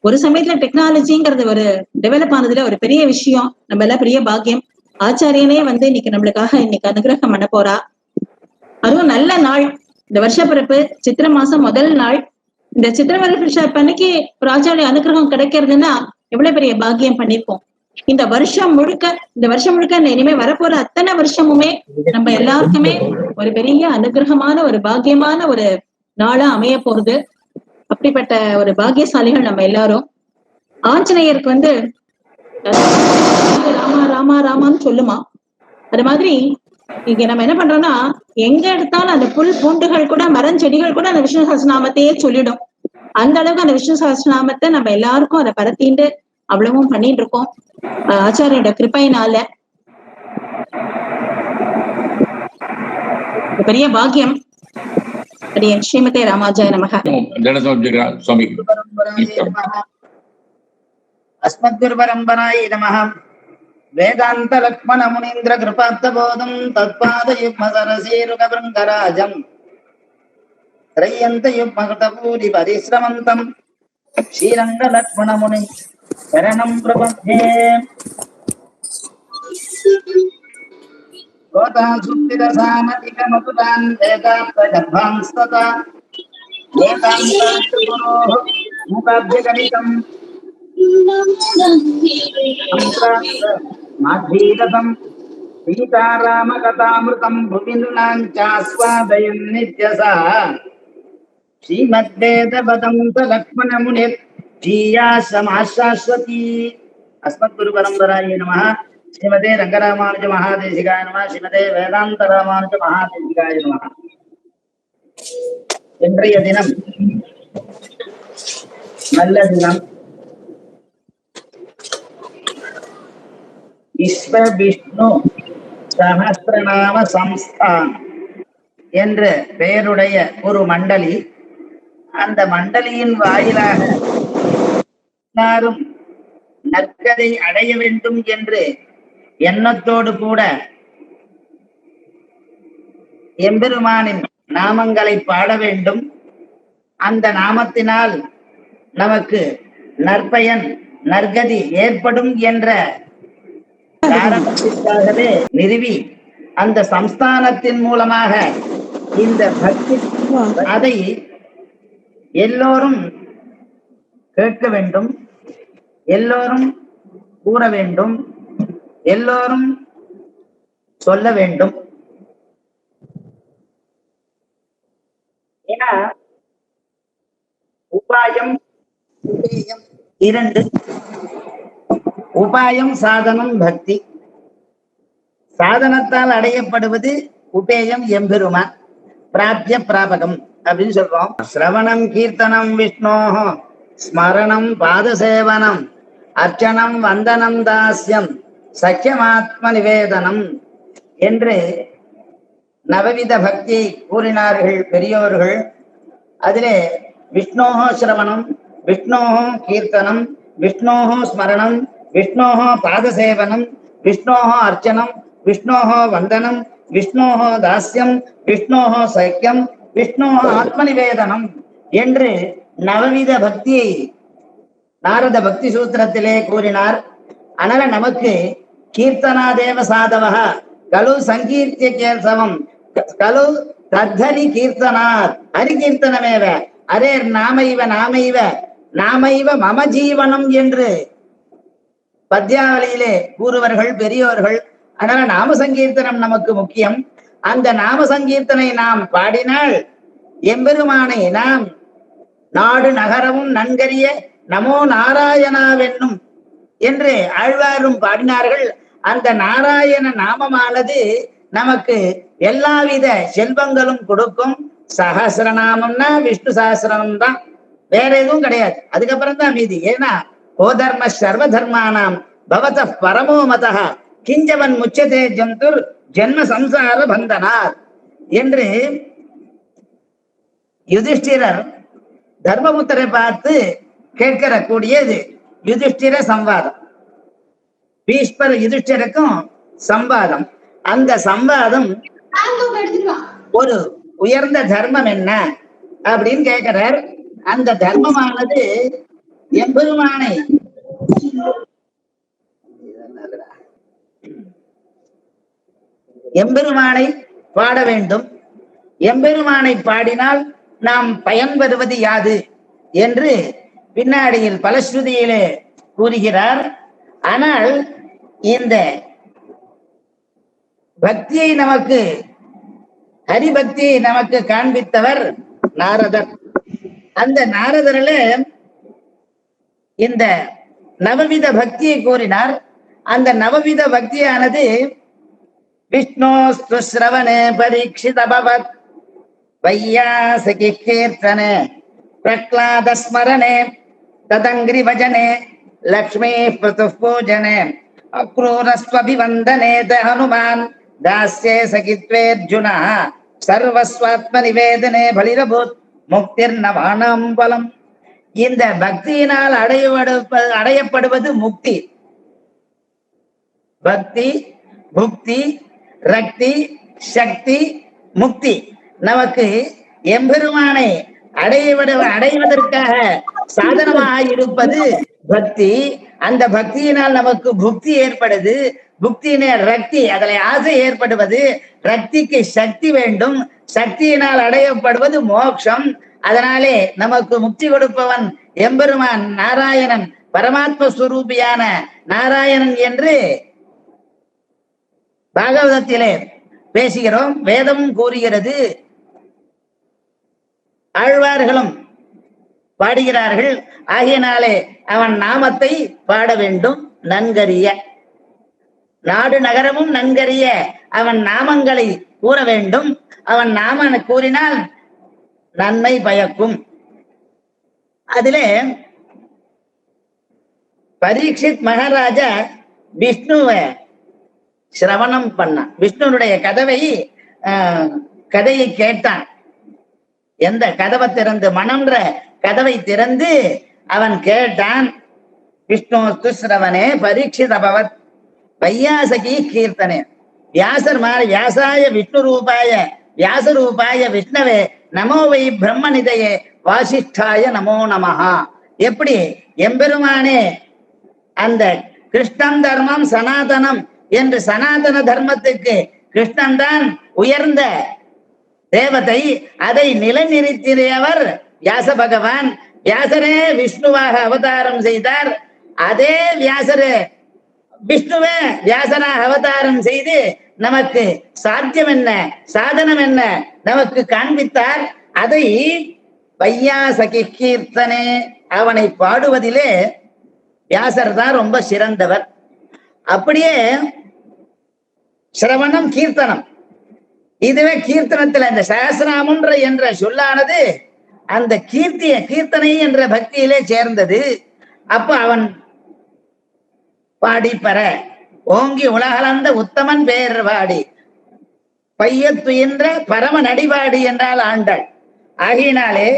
ஒரு சமயத்துல டெக்னாலஜிங்கிறது ஒரு டெவலப் ஆனதுல ஒரு பெரிய விஷயம், நம்ம எல்லாம் பெரிய பாக்கியம். ஆச்சாரியனே இன்னைக்கு நம்மளுக்காக இன்னைக்கு அனுகிரகம் பண்ண போறா. அதுவும் நல்ல நாள், இந்த வருஷ பிறப்பு சித்திரை மாசம் முதல் நாள். இந்த சித்திரை அன்னைக்கு ஒரு ஆச்சாரிய அனுகிரகம் கிடைக்கிறதுன்னா எவ்வளவு பெரிய பாக்கியம் பண்ணிருப்போம். இந்த வருஷம் முழுக்க இனிமே வரப்போற அத்தனை வருஷமுமே நம்ம எல்லாருக்குமே ஒரு பெரிய அனுகிரகமான ஒரு பாக்கியமான ஒரு நாளா அமைய போறது. அப்படிப்பட்ட ஒரு பாக்கியசாலிகள் நம்ம எல்லாரும். ஆஞ்சநேயருக்கு ராமா ராமா ராமான்னு சொல்லுமா. அது மாதிரி இங்க நம்ம என்ன பண்றோம்னா, எங்க எடுத்தாலும் அந்த புல் பூண்டுகள் கூட மரஞ்செடிகள் கூட அந்த விஷ்ணு சஹஸ்ரநாமத்தையே சொல்லிடும். அந்த அளவுக்கு அந்த விஷ்ணு சஹஸ்ரநாமத்தை நம்ம எல்லாருக்கும் அதை பரத்திட்டு அவ்வளவும் பண்ணிட்டு இருக்கோம் ஆச்சாரியோட கிருபையினால. பெரிய பாக்கியம். ஸ்ரீமதே ராமானுஜாய நமக. அஸ்மத்குரு பரம்பராய நமஹ. வேதாந்த லக்ஷ்மண முனீந்திர கிருபார்த்த போதம் தத்பாத யுக்ம சரசீருக பிருங்கராஜம் த்ரயந்த யுக்ம கிருதபூரி பரிஸ்ரமந்தம் ஸ்ரீரங்க லக்ஷ்மண முனி சரணம் பிரபத்யே. கோதா சுத்திரசாமதிக மதுரான் வேதாந்த கர்ப்பான்ஸ்ததா ஏகாந்த குரோஹ முகாப்ஜகணிதம் மாதீரதம் சீதாராம கதாமிருதம் புவிந்துனாஞ்சாஸ்வாதயன் நித்யசா ஸ்ரீமத்வேதபதம் லக்ஷ்மண முனிர் जीयासमाशाश्वती। अस्मद्गुरु परंपरायै नमः। श्रीमते रंगरामानुज महादेशिकाय नमः। श्रीमते वेदांत रामानुज महादेशिकाय नमः। இன்றைய தினம் நல்ல தினம். விஸ்வ விஷ்ணு சஹஸ்ரநாம சம்ஸ்தான் என்ற பெயருடைய ஒரு மண்டலி. அந்த மண்டலியின் வாயிலாக எல்லாரும் நற்கதை அடைய வேண்டும் என்று எண்ணத்தோடு கூட எம்பெருமானின் நாமங்களை பாட வேண்டும். அந்த நாமத்தினால் நமக்கு நற்பயன் நற்கதி ஏற்படும் என்ற காரணத்திற்காகவே நிறுவி அந்த சம்ஸ்தானத்தின் மூலமாக இந்த பக்தி அதை எல்லோரும் கேட்க வேண்டும், எல்லோரும் கூற வேண்டும், எல்லோரும் சொல்ல வேண்டும். ஏன்னா உபாயம் உபேயம் இரண்டு. உபாயம் சாதனம் பக்தி. சாதனத்தால் அடையப்படுவது உபேயம் எம்பெருமான், பிராப்திய பிராபகம் அப்படின்னு சொல்றோம். சிரவணம் கீர்த்தனம் விஷ்ணோ ஸ்மரணம் பாதசேவனம் அர்ச்சனம் வந்தனம் தாஸ்யம் சக்கியமாத்ம நிவேதனம் என்று நவவித பக்தியை கூறினார்கள் பெரியோர்கள். அதிலே விஷ்ணோஹோ சிரவணம், விஷ்ணோஹோ கீர்த்தனம், விஷ்ணோஹோ ஸ்மரணம், விஷ்ணோஹோ பாதசேவனம், விஷ்ணோஹோ அர்ச்சனம், விஷ்ணோஹோ வந்தனம், விஷ்ணோஹோ தாஸ்யம், விஷ்ணோஹோ சக்கியம், விஷ்ணோஹோ ஆத்மநிவேதனம் என்று நவவித பக்தியை நாரத பக்தி சூத்திரத்திலே கூறினார். அதனால நமக்கு கீர்த்தனாதேவ சாதவஹ கலு சங்கீர்த்திய கேசவம் கலு தத்தனி கீர்த்தனார் ஹரிகீர்த்தனமேவ அரேர் நாமைவ நாமைவ நாமைவ மம ஜீவனம் என்று பத்யாவளியிலே கூறுவர்கள் பெரியோர்கள். அதனால நாம சங்கீர்த்தனம் நமக்கு முக்கியம். அந்த நாம சங்கீர்த்தனை நாம் பாடினால் எம்பெருமானை நாம் நாடு நகரமும் நன்கரிய நமோ நாராயணாவென்னும் என்று ஆழ்வாரும் பாடினார்கள். அந்த நாராயண நாமமானது நமக்கு எல்லாவித செல்வங்களும் கொடுக்கும். சஹஸ்ரநாமம்னா விஷ்ணு சஹஸ்ரநாமம் தான், வேற எதுவும் கிடையாது. அதுக்கப்புறம் தான் மீதி. ஏன்னா கோதர்ம சர்வ தர்மானாம் பவத பரமோ மதஹ கிஞ்சவன் முச்சதே ஜந்துர் ஜென்ம சம்சார பந்தனார் என்று யுதிஷ்டிரர் தர்மபுத்தரை பார்த்து கேட்கிற கூடியது யுதிஷ்டிர சம்வாதம். பீஷ்மர் யுதிஷ்டிரருக்கும் சம்வாதம். அந்த சம்வாதம் ஒரு உயர்ந்த தர்மம் என்ன அப்படின்னு கேட்கிறார். அந்த தர்மமானது எம்பெருமானை எம்பெருமானை பாட வேண்டும். எம்பெருமானை பாடினால் நாம் பயன்பெறுவது யாது என்று பின்னாடியில் பலஸ்ருதியிலே கூறுகிறார். ஆனால் இந்த பக்தியை நமக்கு ஹரிபக்தியை நமக்கு காண்பித்தவர் நாரதர். அந்த நாரதரில் இந்த நவவித பக்தியை கூறினார். அந்த நவவித பக்தியானது விஷ்ணோஸ்து ஸ்ரவணே பரீட்சிதபவத் வையாசகி கீர்த்தனே பிரக்லாத ஸ்மரணே ததங்கிரி பஜனே லக்ஷ்மீ பிரது பூஜனே அக்ரூரஸ்வபிவந்தனே ஹனுமான் தாஸ்யே சகித்வேர்ஜுனா சர்வஸ்வாத்ம நிவேதனே பலிரபூத் முக்திர் நவானாம் பலம். இந்த பக்தியினால் அடையப்படுவது முக்தி. பக்தி, புக்தி, ரக்தி, சக்தி, முக்தி. நமக்கு எம்பெருமானை அடைவதற்காக சாதனமாக இருப்பது பக்தி. அந்த பக்தியினால் நமக்கு புக்தி ஏற்படுது. புக்தியினால் ரக்தி, அதில் ஆசை ஏற்படுவது. ரக்திக்கு சக்தி வேண்டும். சக்தியினால் அடையப்படுவது மோட்சம். அதனாலே நமக்கு முக்தி கொடுப்பவன் எம்பெருமான் நாராயணன், பரமாத்ம ஸ்வரூபியான நாராயணன் என்று பாகவதத்திலே பேசுகிறோம். வேதமும் கூறுகிறது, ஆழ்வார்களும் பாடுகிறார்கள். ஆகையினாலே அவன் நாமத்தை பாட வேண்டும் நன்கறிய. நாடு நகரமும் நன்கறிய அவன் நாமங்களை கூற வேண்டும். அவன் நாம கூறினால் நன்மை பயக்கும். அதிலே பரீட்சித் மகாராஜா விஷ்ணுவை சிரவணம் பண்ணான். விஷ்ணுனுடைய கதையை கேட்டான். எந்த கதவை திறந்து, மனம்ன்ற கதவை திறந்து அவன் கேட்டான். விஷ்ணு சிரவணே பரீட்சித் அபவத் வையாசகி கீர்த்தனே. வியாசர் மாறி வியாசாய விஷ்ணு ரூபாய வியாச ரூபாய விஷ்ணவே நமோ வை பிரம்மநிதையே வாசிஷ்டாய நமோ நமஹா. எப்படி எம்பெருமானே அந்த கிருஷ்ணன் தர்மம் சனாதனம் என்று சனாதன தர்மத்துக்கு கிருஷ்ணன் தான் உயர்ந்த தேவதை, அதை நிலைநிறுத்தியவர் வியாச பகவான். வியாசரே விஷ்ணுவாக அவதாரம் செய்தார். அதே வியாசரே விஷ்ணுவே வியாசனாக அவதாரம் செய்து நமக்கு சாத்தியம் என்ன, சாதனம் என்ன நமக்கு காண்பித்தார். அதை வையாசகி கீர்த்தனே, அவனை பாடுவதிலே வியாசர் தான் ரொம்ப சிறந்தவர். அப்படியே சிரவணம் கீர்த்தனம், இதுவே கீர்த்தனத்துல இந்த சஹஸ்ரநாமன்ற என்ற சொல்லானது அந்த கீர்த்தனை என்ற பக்தியிலே சேர்ந்தது. அப்ப அவன் பாடி பெற ஓங்கி உலகளந்த உத்தமன் பேர் வாடி பையத்துயின்ற பரம நடிவாடி என்றால் ஆண்டாள். ஆகையினாலே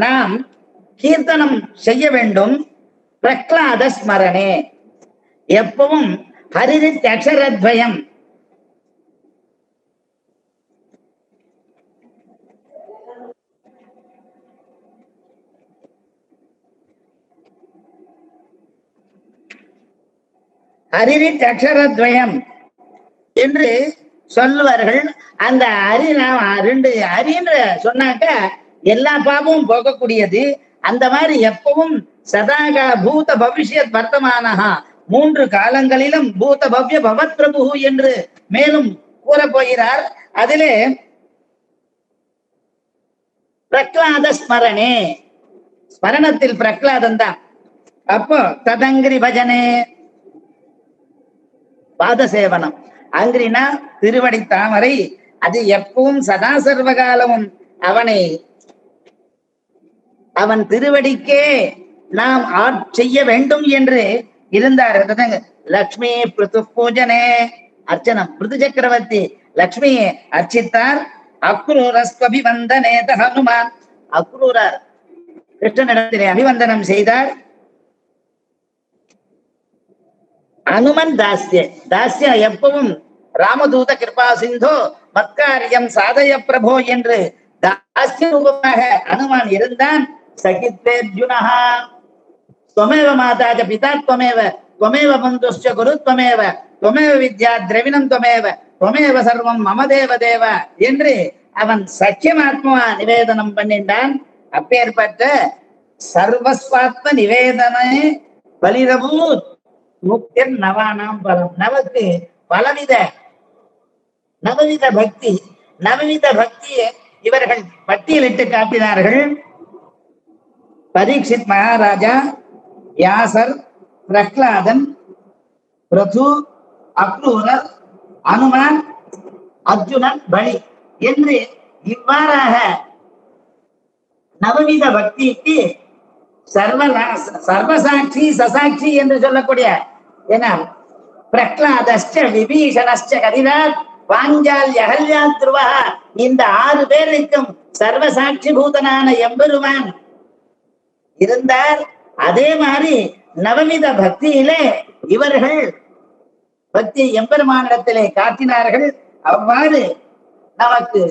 நாம் கீர்த்தனம் செய்ய வேண்டும். பிரக்லாத ஸ்மரணே, எப்பவும் ஹரிரித் அக்ஷரத்வயம் ஹரிரித் அக்ஷரத்வயம் என்று சொல்லுவார்கள். அந்த ஹரி ரெண்டு ஹரின்ற சொன்னாக்க எல்லா பாபமும் போகக்கூடியது. அந்த மாதிரி எப்பவும் சதாகா பூத பவிஷ்யத் வர்த்தமானஹா, 3 காலங்களிலும் பூத பவ்ய பவத் பிரபு என்று மேலும் கூற போகிறார். அதிலே பிரக்லாத ஸ்மரணே, ஸ்மரணத்தில் பிரக்லாதன் தான். அப்போ ததங்கிரி பஜனே பாதசேவனம். அங்கிரினா திருவடி தாமரை, அது எப்பவும் சதா சர்வகாலமும் அவன் திருவடிக்கே நாம் செய்ய வேண்டும் என்று இருந்தார். லக்ஷ்மி பிருத்து பூஜனே அர்ச்சனம். பிருத்து சக்கரவர்த்தி லக்ஷ்மியை அர்ச்சித்தார். அக்ரூரஸ்வபிவந்தனே ஹனுமான், அக்ரூரர் கிருஷ்ணனிடத்திலே அபிவந்தனம் செய்தார். அனுமன் தாஸ்ய எப்பவும் ராமதூத கிருபா சிந்தோ மத்காரியம் சாதய பிரபோ என்று தாஸ்ய ரூபமாக அனுமான் இருந்தான். சகித்வேர்ஜுனஹா त्वमेव माता च पिता त्वमेव त्वमेव बन्धुश्च गुरु त्वमेव त्वमेव विद्या द्रविणं त्वमेव त्वमेव सर्वं मम देव देव என்று அவன் சக்கியமாத்மா நிவேதனம் பண்ணிட்டான். அப்பேற்பட்ட சர்வஸ்வாத்ம நிவேதனே பலிரபூத் முக்திர் நவானாம் பலம். நமக்கு நவவித பக்தியை இவர்கள் பட்டியலிட்டு காட்டினார்கள். பரீட்சித் மகாராஜா, வியாசர், பிரக்லாதன், பிரது, அக்ரூரர், அனுமான், அர்ஜுனன், பலி என்று இவ்வாறாக நவவித பக்திக்கு சர்வசாட்சி சசாட்சி என்று சொல்லக்கூடிய ஏன்னா பிரக்லாதஸ்ட விபீஷணஸ்ட கதிராத் பாஞ்சால் அகல்யா துருவா, இந்த 6 பேருக்கும் சர்வசாட்சி பூதனான எம்பெருமான் இருந்தார். அதே மாதிரி நவவித பக்தியிலே இவர்கள் பக்தி எம்பெருமானிடத்திலே காட்டினார்கள். அவ்வாறு நமக்கு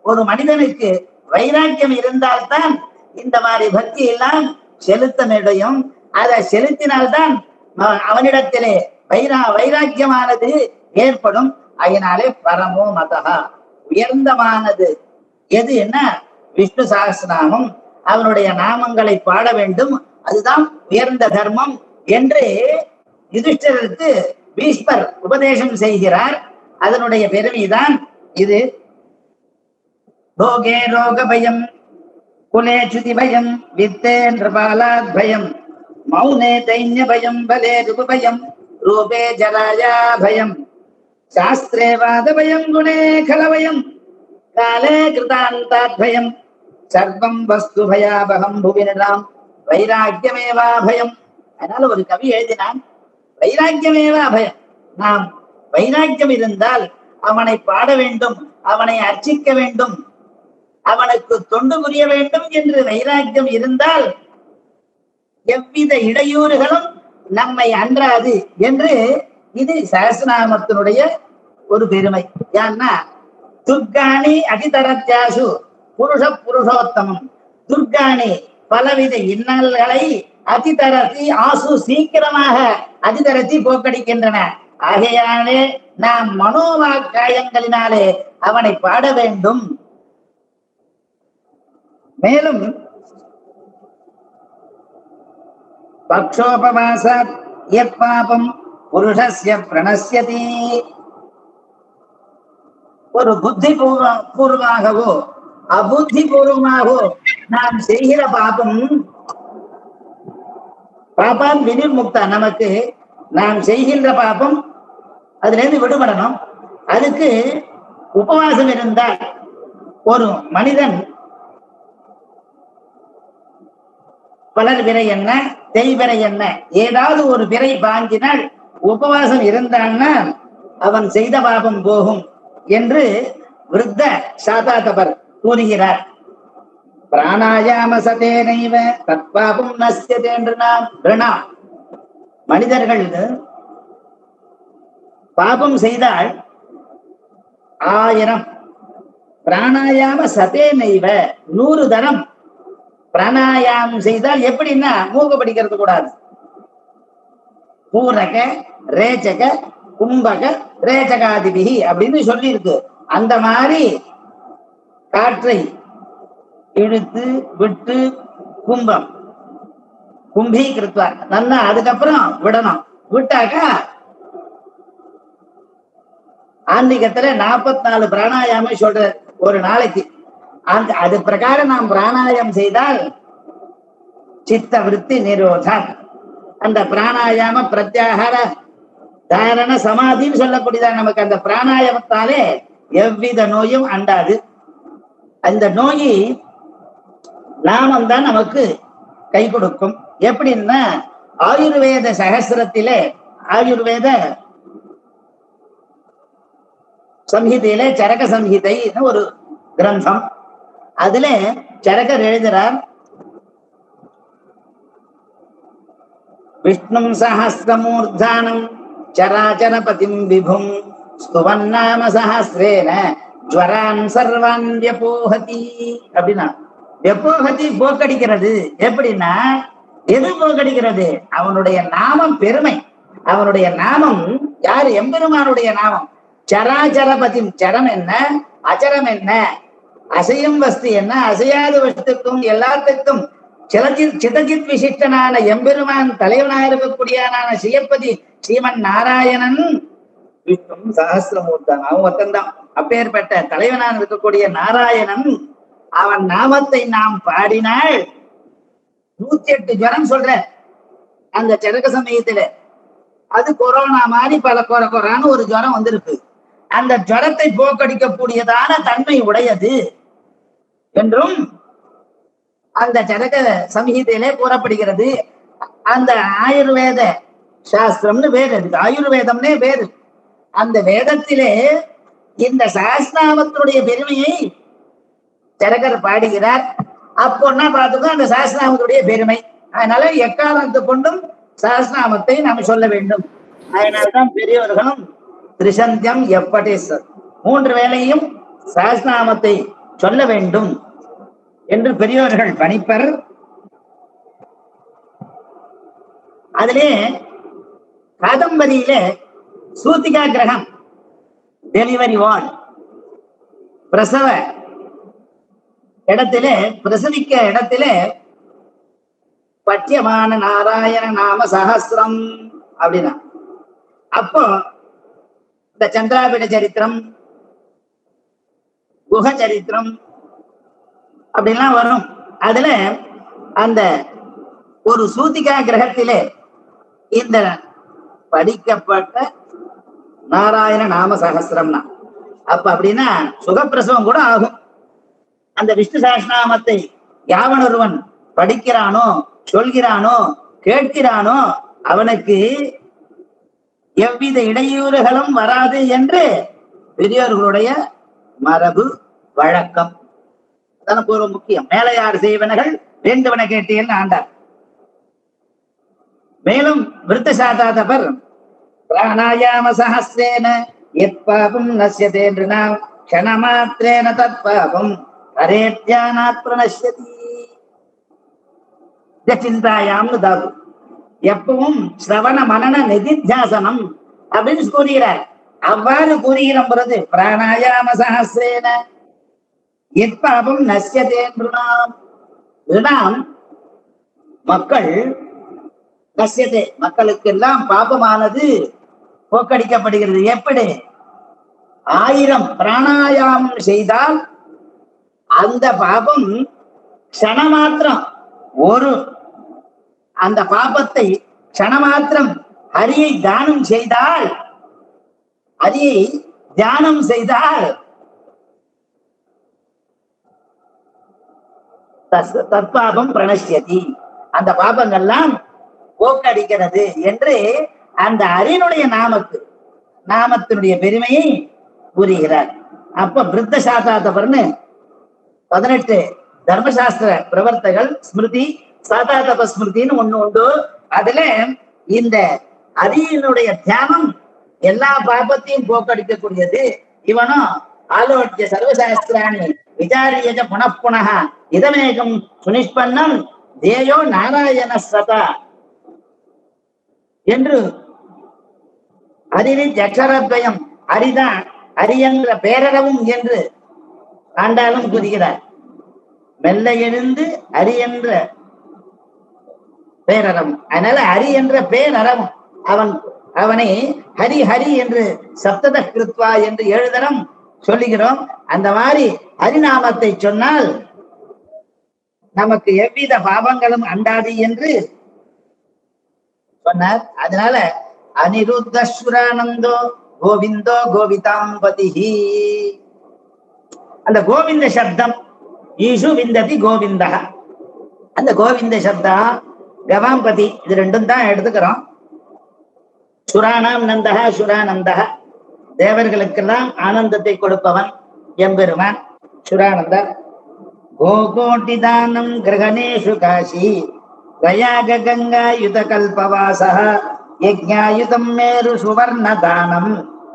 ஒரு மனிதனுக்கு வைராக்கியம் இருந்தால்தான் இந்த மாதிரி பக்தி எல்லாம் செலுத்த முடியும். அதை செலுத்தினால்தான் அவனிடத்திலே வைராக்கியமானது ஏற்படும். அதனாலே பரமோ மதா, உயர்ந்தமானது எது என்ன? விஷ்ணு சஹஸ்ரநாமம், அவனுடைய நாமங்களை பாட வேண்டும், அதுதான் உயர்ந்த தர்மம் என்று யுதிஷ்டிரருக்கு பீஷ்மர் உபதேசம் செய்கிறார். அதனுடைய பெருமைதான் இது. போகே ரோக பயம் कुले च्युति भयं वित्ते नृपालाद् भयं मौने दैन्य भयं बले रुपभयं रूपे जराया भयं शास्त्रे वाद भयं गुणे खलभयं काले कृतान्ताद् भयं सर्वं वस्तु भयावहं भुविनराम வைராக்கியமேவா பயம். அதனால ஒரு கவி எழுதினான், வைராக்கியமேவா பயம். நாம் வைராக்கியம் இருந்தால் அவனை பாட வேண்டும், அவனை அர்ச்சிக்க வேண்டும், அவனுக்கு தொண்டு புரிய வேண்டும் என்று வைராக்கியம் இருந்தால் எவ்வித இடையூறுகளும் நம்மை அன்றாது என்று இது சஹஸ்ரநாமத்தினுடைய ஒரு பெருமை. ஏன்னா துர்காணி அதிதரத்யாசு புருஷ புருஷோத்தமம். துர்காணி பலவித இன்னல்களை அதிதரத்தி ஆசு சீக்கிரமாக அதிதரத்தி போக்கடிக்கின்றன. ஆகையாலே நாம் மனோவாக்காயங்களினாலே அவனை பாட வேண்டும். மேலும் பக்ஷோபவாசாத் யத் பாபம் புருஷஸ்ய பிரணஸ்யதி. ஒரு புத்தி பூர்வமாகவோ அபுத்தி பூர்வமாகவோ நாம் செய்கிற பாபம் பாபான் வினிர்முக்தா. நமக்கு நாம் செய்கின்ற பாபம் அதுல இருந்து விடுபடணும். அதுக்கு உபவாசம் இருந்தால் ஒரு மனிதன் வளர் விரை என்ன தேய்விரை என்ன ஏதாவது ஒரு விரை வாங்கினால் உபவாசம் இருந்தான்னா அவன் செய்த பாபம் போகும் என்று விருத்த சாதாதபர் கூறுகிறார். பிராணாயாம சதேனைவ தற்பாபம் நஸ்யதே என்று நாம் மனிதர்கள் பாபம் செய்தால் 1000 பிராணாயாம சதேனைவ 100 தரம் பிராணாயாமம் செய்தால் எப்படின்னா மூக்கு படிக்கிறது கூடாது. பூரக ரேச்சக கும்பக ரேச்சகாதிபிகி அப்படின்னு சொல்லி இருக்கு. அந்த மாதிரி காற்றை இழுத்து விட்டு கும்பம் கும்பீகிருத்வா நல்லா அதுக்கப்புறம் விடணும். விட்டாக்கா ஆன்மீகத்துல 44 பிராணாயாமம் சொல்ற ஒரு நாளைக்கு. அது பிரகாரம் நாம் பிராணாயாமம் செய்தால் சித்த விருத்தி நிரோதம். அந்த பிராணாயாம பிரத்யாகார தாரண சமாதின்னு சொல்லக்கூடியதான். நமக்கு அந்த பிராணாயாமத்தாலே எவ்வித நோயும் அண்டாது. அந்த நோய் நாமம் தான் நமக்கு கை கொடுக்கும். எப்படின்னா ஆயுர்வேத சகஸ்ரத்திலே ஆயுர்வேத சம்ஹிதையிலே சரக சம்ஹிதைன்னு ஒரு கிரந்தம். அதுல சரகர் எழுதுறார், விஷ்ணும் சஹஸ்ரமூர்தானம் சராச்சரபதிம் விபும் ஸ்துவன்னாம சஹஸ்ரேன ஜ்வரான் சர்வான் வ்யபோஹதி. அப்படின்னா வ்யபோஹதி போக்கடிக்கிறது. எப்படின்னா எது போக்கடிக்கிறது? அவனுடைய நாமம் பெருமை. அவனுடைய நாமம் யாரு? எம்பெருமானுடைய நாமம். சராச்சரபதி. சரம் என்ன, அச்சரம் என்ன, அசையும் வஸ்து என்ன, அசையாத வஸ்துக்கும் எல்லாத்துக்கும் சிதஜித் விசிஷ்டனான எம்பெருமான் தலைவனாக இருக்கக்கூடியனான சிவபதி ஸ்ரீமன் நாராயணன் விஷ்ணு சஹஸ்ரமூர்த்தன். அவன் ஒத்தந்தான். அப்பேற்பட்ட தலைவனாக இருக்கக்கூடிய நாராயணன் அவன் நாமத்தை நாம் பாடினால் 108 ஜுரம் சொல்ற அந்த சரக சமயத்துல. அது கொரோனா மாதிரி பல கொரான்னு ஒரு ஜுரம் வந்திருக்கு. அந்த ஜுரத்தை போக்கடிக்கக்கூடியதான தன்மை உடையது என்றும் அந்த சரக சம்ஹிதையிலே கூறப்படுகிறது. அந்த ஆயுர்வேத சாஸ்திரம்னு வேறு இருக்கு, ஆயுர்வேதம்னே வேறு. அந்த வேதத்திலே இந்த சஹஸ்ரநாமத்தினுடைய பெருமையை சரகர் பாடுகிறார். அப்போன்னா பார்த்துக்கோ அந்த சஹஸ்ரநாமத்துடைய பெருமை. அதனால எக்காலத்து கொண்டும் சஹஸ்ரநாமத்தை நாம் சொல்ல வேண்டும். அதனால்தான் பெரியவர்களும் திரிசந்தியம் எப்படி 3 வேளையும் சஹஸ்ரநாமத்தை சொல்ல வேண்டும் என்று பெரியவர்கள் பணிப்பர். அதிலே காதம்பரியில சூத்திகா கிரகம் டெலிவரி வார்டு பிரசவ இடத்திலே பிரசவிக்க இடத்திலே பட்யமான நாராயண நாம சஹஸ்ரம் அப்படின்னா அப்போ இந்த சந்திராபிட சரித்திரம் குஹ சரித்திரம் அப்படின்லாம் வரும். அதுல அந்த ஒரு சூத்திகா கிரகத்திலே இந்த படிக்கப்பட்ட நாராயண நாம சகஸ்ரம்னா அப்ப அப்படின்னா சுகப்பிரசவம் கூட ஆகும். அந்த விஷ்ணு சகஸ்ரநாமத்தை யாவன் ஒருவன் படிக்கிறானோ, சொல்கிறானோ, கேட்கிறானோ அவனுக்கு எவ்வித இடையூறுகளும் வராது என்று பெரியோர்களுடைய மரபு வழக்கம். அதான் பூர்வ முக்கியம். மேலையார் செய்வனகள் வேண்டுவன கேட்டீர்கள் ஆண்டார். மேலும் விருத்த சாதாதபர் பிராணாயாம சஹஸ்ரேன எப்பாபம் நஸ்யதே நிருணாம் க்ஷணமாத்ரேன தத்பாபம் ஹரேத்யானாத் பிரணஷ்யதி. சிந்தாயாம்னு தாது. எப்பவும் சிரவண மனன நிதித்தியாசனம் அப்படின்னு கூறுகிறார். அவ்வாறு கூறுகிற பொழுது பிராணாயாம சஹஸ்ரேன எப்பாபம் நஸ்யதே நிருணாம் மக்கள் நஸ்யதே மக்களுக்கெல்லாம் பாபமானது போக்கடிக்கப்படுகிறது. எப்படி? 1000 பிராணாயாமம் செய்தால் அந்த பாபம் க்ஷணமாத்திரம் ஒரு அந்த பாபத்தை க்ஷணமாத்திரம் ஹரியை தியானம் செய்தால் தற்பாபம் பிரணஷ்யதி அந்த பாபங்கள்லாம் போக்கடிக்கிறது என்று அந்த ஹரியினுடைய நாமத்தினுடைய பெருமையை கூறுகிறார். அப்ப விருத்த சாதாதபர்னு 18 தர்மசாஸ்திர பிரவர்த்தகள் ஸ்மிருதி சாதாதப ஸ்மிருதின்னு ஒண்ணு உண்டு. அதுல இந்த ஹரியினுடைய தியானம் எல்லா பாபத்தையும் போக்கடிக்கக்கூடியது. இவனும் ஆலோட்ய சர்வசாஸ்திராணி விசாரியஜ புனః இதமேகம் சுனிஷ்பன்னம் தேயோ நாராயண சதா என்று ஹரிவி அக்ஷரத்வயம் ஹரிதான் ஹரி என்ற பேரறவும் என்று ஆண்டாலும் கூறுகிறார். மெல்ல எழுந்து ஹரி என்ற பேரறவும். அதனால ஹரி என்ற பேரறவும் அவனை ஹரி ஹரி என்று சப்தத கிருத்வா என்று 7 தரம் சொல்லுகிறோம். அந்த மாதிரி ஹரிநாமத்தை சொன்னால் நமக்கு எவ்வித பாவங்களும் அண்டாது என்று சொன்னார். அதனால அனிருத்தஸ்வரானந்தோ கோவிந்தோ கோவிதாம்பதிஹி அந்த கோவிந்த சப்தம் ஈஷு விந்ததி கோவிந்தா. அந்த கோவிந்த சப்தா கவாம்பதி இது ரெண்டும் தான் எடுத்துக்கிறோம். சுராணாம் நந்தக சுரானந்தக தேவர்களுக்கெல்லாம் ஆனந்தத்தை கொடுப்பவன் எம்பெருமான் சுரானந்தர். கோகோட்டிதானம் கிரகணேஷு காசி பிரயாக கங்காயுத கல்பவாசः யஜ்ஞாயுதம் மேரு சுவர்ணதானம்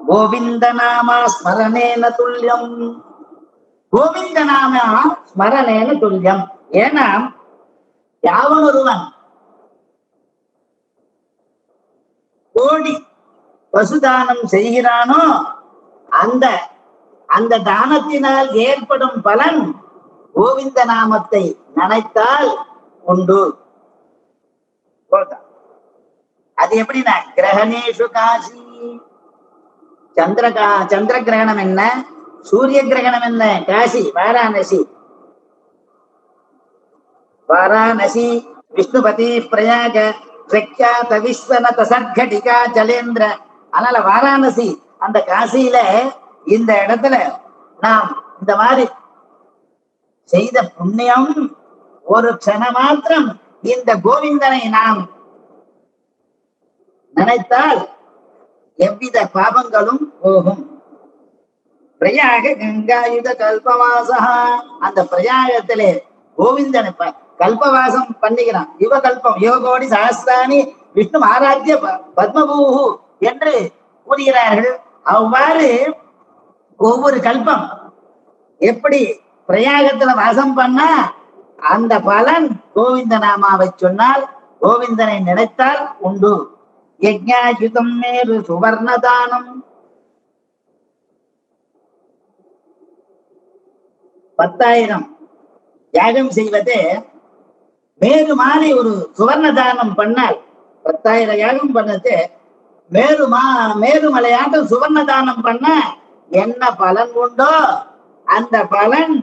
கோவிந்த நாமா ஸ்மரணேன துல்லியம். கோவிந்த நாமா ஸ்மரணேன துல்லியம். ஏன்னா யாவன் ஒருவன் கோடி பசுதானம் செய்கிறானோ அந்த தானத்தினால் ஏற்படும் பலன் கோவிந்த நாமத்தை நினைத்தால் உண்டு. அது எப்படின்னா கிரகணேஷு காசி சந்திர கிரகணம் என்ன, சூரிய கிரகணம் என்ன, காசி வாராணசி விஷ்ணுபதி பிரயாக பிரக்யாத விஸ்வநத சர்கடிகா ஜலேந்திர. அதனால வாராணசி அந்த காசியில இந்த இடத்துல நாம் இந்த மாதிரி செய்த புண்ணியம் ஒரு க்ஷண மாத்திரம் இந்த கோவிந்தனை நாம் நினைத்தால் எவ்வித பாவங்களும் போகும். பிரயாக கங்காயுத கல்பவாசா அந்த பிரயாகத்திலே கோவிந்தனை கல்பவாசம் பண்ணுகிறான். யுவகோடி சஹஸ்ராணி விஷ்ணு ஆராத்திய பத்மபூஹு என்று கூறுகிறார்கள். அவ்வாறு ஒவ்வொரு கல்பம் எப்படி பிரயாகத்துல வாசம் பண்ணா அந்த பலன் கோவிந்த நாமாவை சொன்னால் கோவிந்தனை நினைத்தால் உண்டு. யஜ்ஞாயுதம் மேரு சுவர்ணதானம் 10,000 யாகம் செய்வது மேரு மாறி ஒரு சுவர்ணதானம் பண்ணால் 10,000 யாகம் பண்ணது மேருமலையாட்டம் சுவர்ணதானம் பண்ண என்ன பலன் உண்டோ அந்த பலன்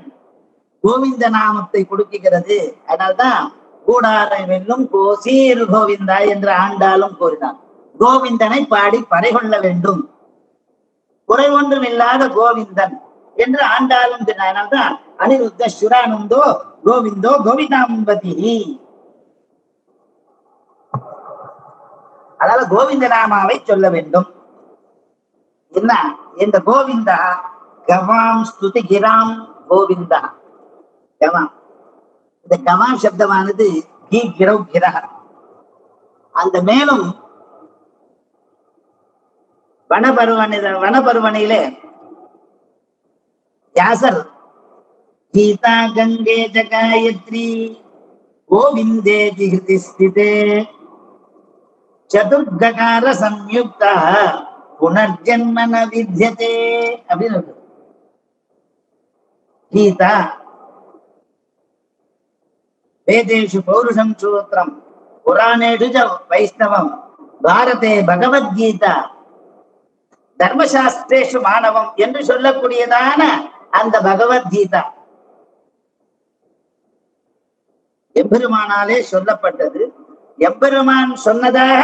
கோவிந்த நாமத்தை கொடுக்குகிறது. அதனால்தான் கூடாரை வெல்லும் கோசீர் கோவிந்தா என்று ஆண்டாலும் கூறினார். கோவிந்தனை பாடி பறை கொள்ள வேண்டும், குறை ஒன்றும் இல்லாத கோவிந்தன் என்று ஆண்டாலும் சொன்னால்தான் அனிருத்த சுரானந்தோ கோவிந்தோ கோவிந்தாம்பதி. அதனால கோவிந்த நாமாவை சொல்ல வேண்டும். என்ன இந்த கோவிந்தா கவாம் ஸ்துதி கிராம் கோவிந்தா. கவாம், இந்த கவாம் சப்தமானது கி கிரவ் கிரக. அந்த மேலும் வனபருவனையிலே வியாசர் கீதா கங்கே ஜகாயத்ரி கோவிந்தே ஜிஹிருதி ஸ்திதே சதுர்ககார சம்யுக்தா புனர்ஜன்ம ந வித்யதே அப்படின்னு இருக்கு. கீதா வேதேஷு பௌருஷம் சூத்திரம் புராணேஷு ச வைஷ்ணவம் பாரதே பகவத்கீதா தர்மசாஸ்திரேஷு மாணவம் என்று சொல்லக்கூடியதான அந்த பகவத்கீதா எம்பெருமானாலே சொல்லப்பட்டது. எம்பெருமான் சொன்னதாக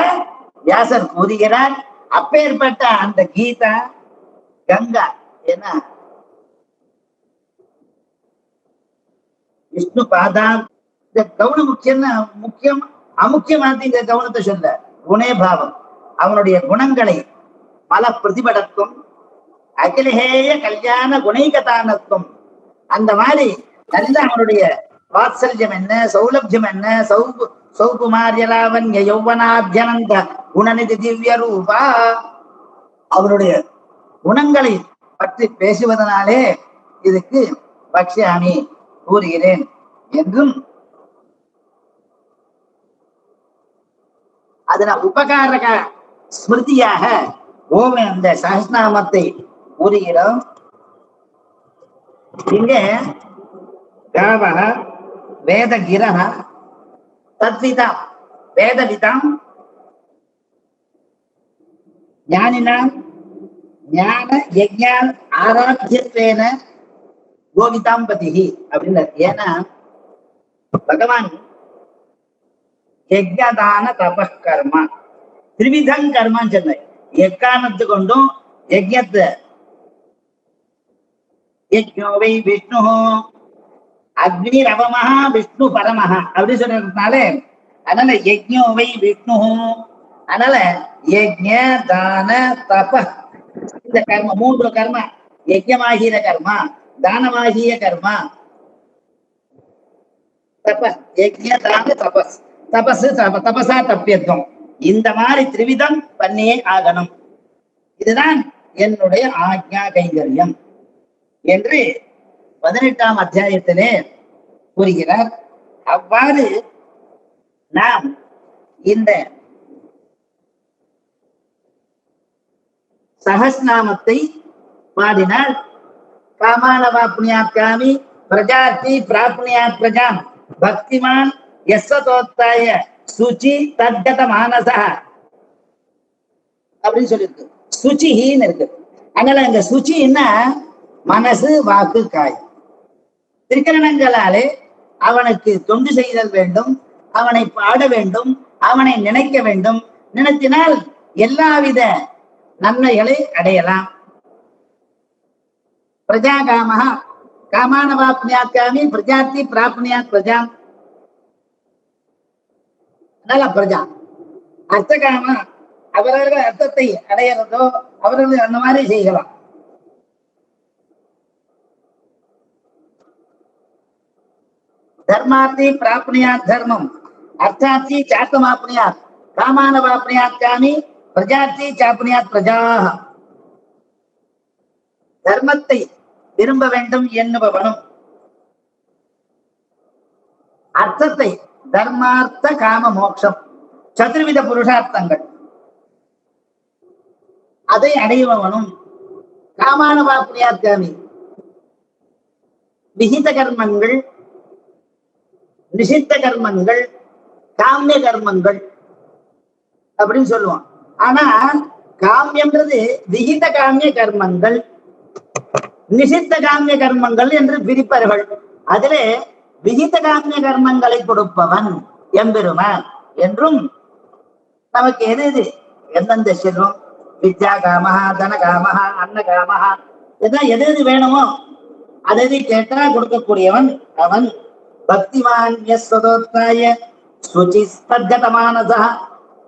வியாசர் கூறுகிறார். அப்பேற்பட்ட அந்த கீதா கங்கா என்ன விஷ்ணு பாதா. இந்த கவுனம் முக்கியம் அமுக்கியமானது. இந்த கவுனத்தை சொல்ல குணே பாவம், அவனுடைய குணங்களை பல பிரதிபடத்தும் அகிலேய கல்யாண குணைகதானத்துவம். அந்த மாதிரி நல்ல அவனுடைய வாத்சல்யம் என்ன, சௌலபியம் என்ன, சௌகுமாரியலாவன்ய யௌவனாத்யனந்த குணநிதி திவ்ய ரூபா. அவனுடைய குணங்களை பற்றி பேசுவதனாலே இதுக்கு பக்ஷாமி கூறுகிறேன் என்றும், அதன உபகாரக ஸ்மிருதியாக ஓம் அந்த சஹஸ்ரநாமத்தை கூறுகிறோம். இங்க காவக வேதகிரஹ தத்விதாம் வேதவிதாம் ஞானினாம் ஞான யஜ்ஞான் ஆராத்தியத்வேன கோவிதாம்பதி அப்படின்னு. ஏன்னா பகவான் யஜ்ஞதான தபகர்மா திரிவிதம் கர்மான்னு சொன்ன. எக்காரணத்து கொண்டும் யஜ்ஞத்தை யஜ்ஞோவை விஷ்ணு அக்னி ரவமஹா விஷ்ணு பரமஹா அப்படி சொல்றதுனால அதனால யஜ்ஞோவை விஷ்ணு. அதனால யஜ்ஞ தான தப இந்த கர்ம மூன்று கர்மா, யஜ்ஞமாகிற கர்மா, தானமாகிய கர்மா, தப யஜ்ஞ தான தபஸ், தபசு தபசா தப்பியத்துவம், இந்த மாதிரி திரிவிதம் பண்ணியே ஆகணும். இதுதான் என்னுடைய ஆக்ஞா கைங்கரியம் என்று 18ஆம் அத்தியாயத்திலே கூறுகிறார். அவ்வாறு நாம் இந்த சஹஸ்நாமத்தை பாடினால் காமானவாப்னியாத்காமி பிரஜாதி பிராப்னியாத் பிரஜாம் பக்திமான் யஸ்வதோத்தாய சுச்சி தத்கத மானசா அப்படின்னு சொல்லிருக்கு. சுச்சிஹின்னு இருக்கு. அதனால இந்த சுச்சின்னா மனசு வாக்கு காய் திருக்கரணங்களாலே அவனுக்கு தொண்டு செய்தல் வேண்டும், அவனை பாட வேண்டும், அவனை நினைக்க வேண்டும். நினைத்தினால் எல்லாவித நன்மைகளை அடையலாம். பிரஜா காமஹா காமானவாப்னியாத் காமி பிரஜாதி பிராப்னியாத் பிரஜாம். அதனால பிரஜா அர்த்தகாம அவரவர்கள் அர்த்தத்தை அடையிறதோ அவர்கள் அந்த மாதிரி செய்யலாம். தர்மார்த்தி பிராப்னியாத் தர்மம் அர்த்தார்த்தி சாத்தமாப்னியாத் காமானவாப்னியாத் காமி பிரஜார்த்தி சாப்னியாத் பிரஜாஹ. தர்மத்தை விரும்ப வேண்டும் என்னுபவனும் அர்த்தத்தை தர்மார்த்த காம மோட்சம் சதுர்வித புருஷார்த்தங்கள் அதை அடைபவனும் காமானவாப்னியாத் காமி விஹித கர்மங்கள் நிஷித்த கர்மங்கள் காமிய கர்மங்கள் அப்படின்னு சொல்லுவான். ஆனா காமியம்ன்றது விஹித காமிய கர்மங்கள் நிஷித்த காமிய கர்மங்கள் என்று பிரிப்பார்கள். அதிலே விகித காமிய கர்மங்களை கொடுப்பவன் எம்பெருமான் என்றும் நமக்கு எது எந்தெந்த செல்வம் வித்யா காமஹா தன காமஹா அன்ன காமஹா எது வேணுமோ அதை கேட்டா கொடுக்கக்கூடியவன் அவன். பக்திமான் யஸ்வதோத்ராய சுச்சி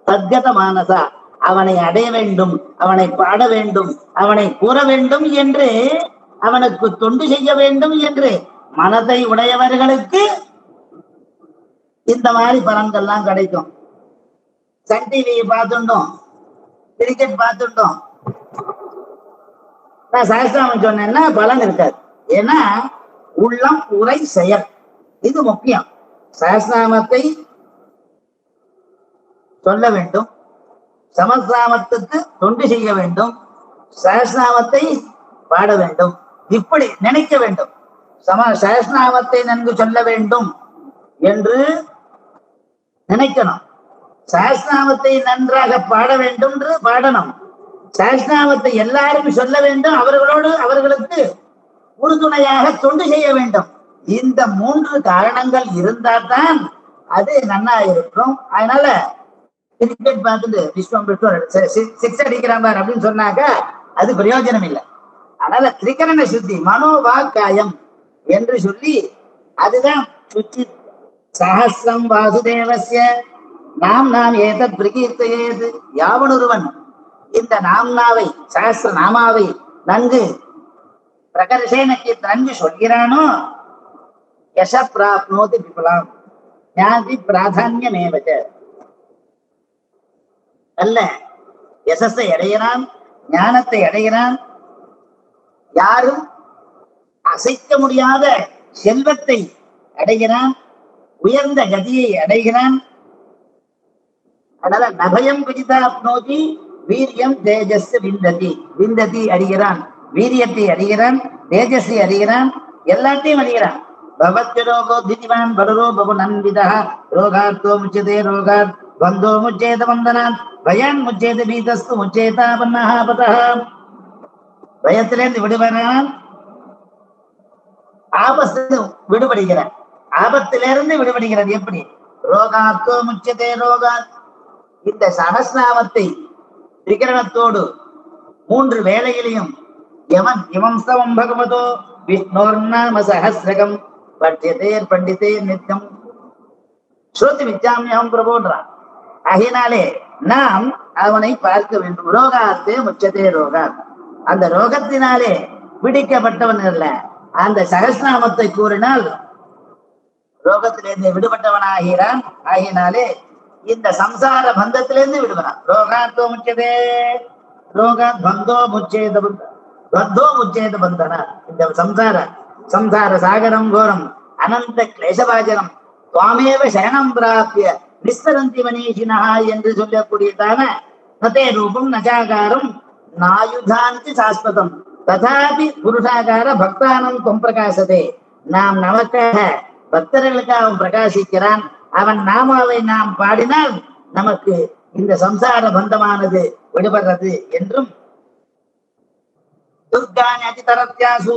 தத்கத மானசா அவனை அடைய வேண்டும், அவனை பாட வேண்டும், அவனை கூற வேண்டும் என்று, அவனுக்கு தொண்டு செய்ய வேண்டும் என்று மனதை உடையவர்களுக்கு இந்த மாதிரி பலன்கள்லாம் கிடைக்கும். சன் டிவியை பார்த்துட்டோம், கிரிக்கெட் பார்த்துட்டோம், நான் சாஸ்திரம் சொன்னேன்னா பலன் இருக்காது. ஏன்னா உள்ளம் உரை செயல் இது முக்கியம். சஹஸ்ரநாமத்தை சொல்ல வேண்டும், சமஸ்நாமத்துக்கு தொண்டு செய்ய வேண்டும், சஹஸ்ரநாமத்தை பாட வேண்டும், இப்படி நினைக்க வேண்டும். சஹஸ்ரநாமத்தை நன்கு சொல்ல வேண்டும் என்று நினைக்கணும். சஹஸ்ரநாமத்தை நன்றாக பாட வேண்டும் என்று பாடணும். சஹஸ்ரநாமத்தை எல்லாரும் சொல்ல வேண்டும், அவர்களுக்கு உறுதுணையாக தொண்டு செய்ய வேண்டும். இந்த 3 காரணங்கள் இருந்தால்தான் அது நன்னா இருக்கும். அதனால கிரிக்கெட் பார்த்துட்டு விஸ்வம் 6 அடிக்கிறான் அப்படின்னு சொன்னாக்கா அது பிரயோஜனம் இல்லை. அதனால திரிகரண சுத்தி மனோவாக்காயம் என்று சொல்லி அதுதான் சஹஸ்ரம் வாசுதேவஸ்ய நாம் ஏதத் பிரகீர்த்தயேத். யாவனொருவன் இந்த நாம்னாவை சஹஸ்ர நாமாவை நன்கு பிரகர்ஷேனக்கு நன்கு சொல்கிறானோ யச பிராப்னோதி விபுலாம் ஞாதி பிராதான்யமேவச்ச. அல்ல யசஸை அடைகிறான், ஞானத்தை அடைகிறான், யாரும் அசைக்க முடியாத செல்வத்தை அடைகிறான், உயர்ந்த கதியை அடைகிறான். அதனால நபயம் விஜிதாப்னோதி வீரியம் தேஜஸ் விந்ததி அறிகிறான், வீரியத்தை அறிகிறான், தேஜஸை அறிகிறான், எல்லாத்தையும் அறிகிறான். பவத்யரோகோ திதிவான் பரரோ பவ நன்விதா ரோகார்த்தோ முச்சதே ரோகாத் பந்தோ முச்சேத வந்தனான் பயான் முச்சேத பீதஸ்து முச்சேதா பன்னஹாபதா. பயத்திலிருந்து விடுபடுறான், ஆபத்து விடுபடுகிறான், ஆபத்திலிருந்து விடுபடுகிறது. எப்படி? ரோகார்த்தோ முச்சதே ரோகாத். இந்த சஹஸ்ரநாமத்தை திரிகரணத்தோடு 3 வேளையிலையும் எவன் இமம் ஸ்தவம் பகவதோ விஷ்ணோர்நாம சஹஸ்ரகம் பட்யதேர் பண்டிதேர் நித்யம் ஸ்ருதி வித்யாமியம் பிரபோன்றான். ஆகினாலே நாம் அவனை பார்க்க வேண்டும். ரோகாத்தே முச்சதே ரோகாத். அந்த ரோகத்தினாலே பிடிக்கப்பட்டவன் அல்ல, அந்த சஹஸ்ரநாமத்தை கூறினால் ரோகத்திலிருந்து விடுபட்டவனாகிறான். ஆகினாலே இந்த சம்சார பந்தத்திலிருந்து விடுபடான். ரோகாத்தோ முச்சதே ரோகாத் பந்தோ முச்சேத பந்தனா. இந்த சம்சார சாகரம் கோரம் அனந்த கிளேசபாஜனம் துவாமேவ சரணம் பிராபிய நிஸ்தரந்தி மனீஷினா என்று சொல்லக்கூடியதான நதே ரூபம் நஜாகாரம் நாயுதாந்தி சாஸ்வதம் ததாபி புருஷாகார பக்தானம் தொம் பிரகாசதே. நாம் நமக்காக பக்தர்களுக்காக அவன் பிரகாசிக்கிறான். அவன் நாமாவை நாம் பாடினால் நமக்கு இந்த சம்சார பந்தமானது விடுபடுறது என்றும் துர்காணி அதிதரத்யாசு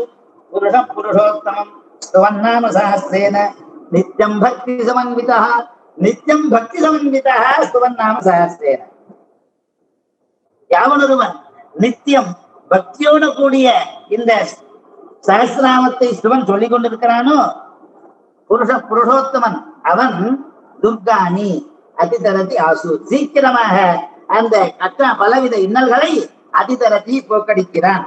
புருஷம் புருஷோத்தமம் ஸ்துவன்னாம சஹஸ்ரேன நித்யம் பக்தி சமன்விதா ஸ்துவன்னாம சஹஸ்ரேன. யாவனொருவன் நித்தியம் பக்தியோடு கூடிய இந்த சஹஸ்ரநாமத்தை ஸ்துவன் சொல்லிக் கொண்டிருக்கிறானோ புருஷோத்தமன் அவன் துர்காணி அதிதரதி ஆசு சீக்கிரமாக அந்த பலவித இன்னல்களை அதிதரதி போக்கடிக்கிறான்.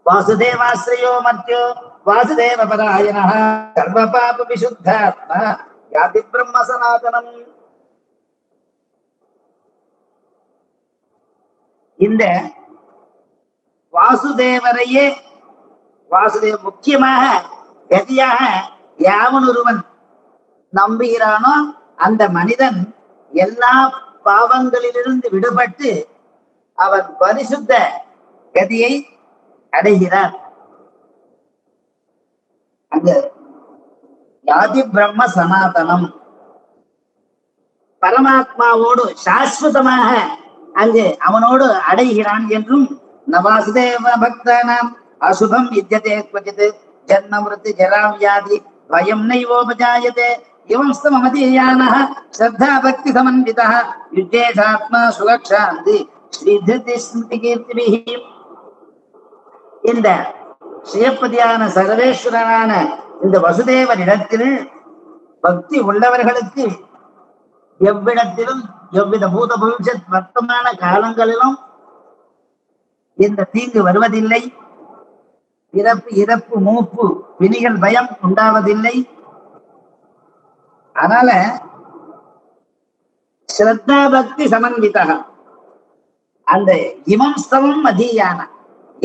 வாசுதேவாஸ்ரயோ மர்த்தியோ வாசுதேவ பராயணः சர்வபாப விசுத்தாத்மா யாதி பிரம்ம சனாதனம். இந்த வாசுதேவரையே முக்கியமாக கதியாக யாவனொருவன் நம்புகிறானோ அந்த மனிதன் எல்லா பாவங்களிலிருந்து விடுபட்டு அவன் பரிசுத்த கதியை அடைகிறான். அங்க யாதி பிரம்ம சனாதனம் பரமாத்மாவோடு சாஸ்வதமாக அங்கு அவனோடு அடைகிறான் என்றும் न वासुदेव भक्तानाम् अशुभं विद्यते क्वचित् जन्म मृत्यु जरा व्याधि भयं नैवोपजायते एवं स्तममतीयानः श्रद्धा भक्ति समन्वितः युद्धेशात्मा सुलक्षान्ति श्रीधृति स्मृति कीर्तिभिः. இந்த சிவப்பதியான சர்வேஸ்வரனான இந்த வசுதேவனிடத்தில் பக்தி உள்ளவர்களுக்கு எவ்விடத்திலும் எவ்வித பூத பவிஷ்யத் வர்த்தமான காலங்களிலும் இந்த தீங்கு வருவதில்லை. பிறப்பு இறப்பு மூப்பு பிணிகள் பயம் உண்டாவதில்லை. அதனால ஸ்ரத்தா பக்தி சமன்விதா அந்த இமம் ஸ்தவம் அதீயான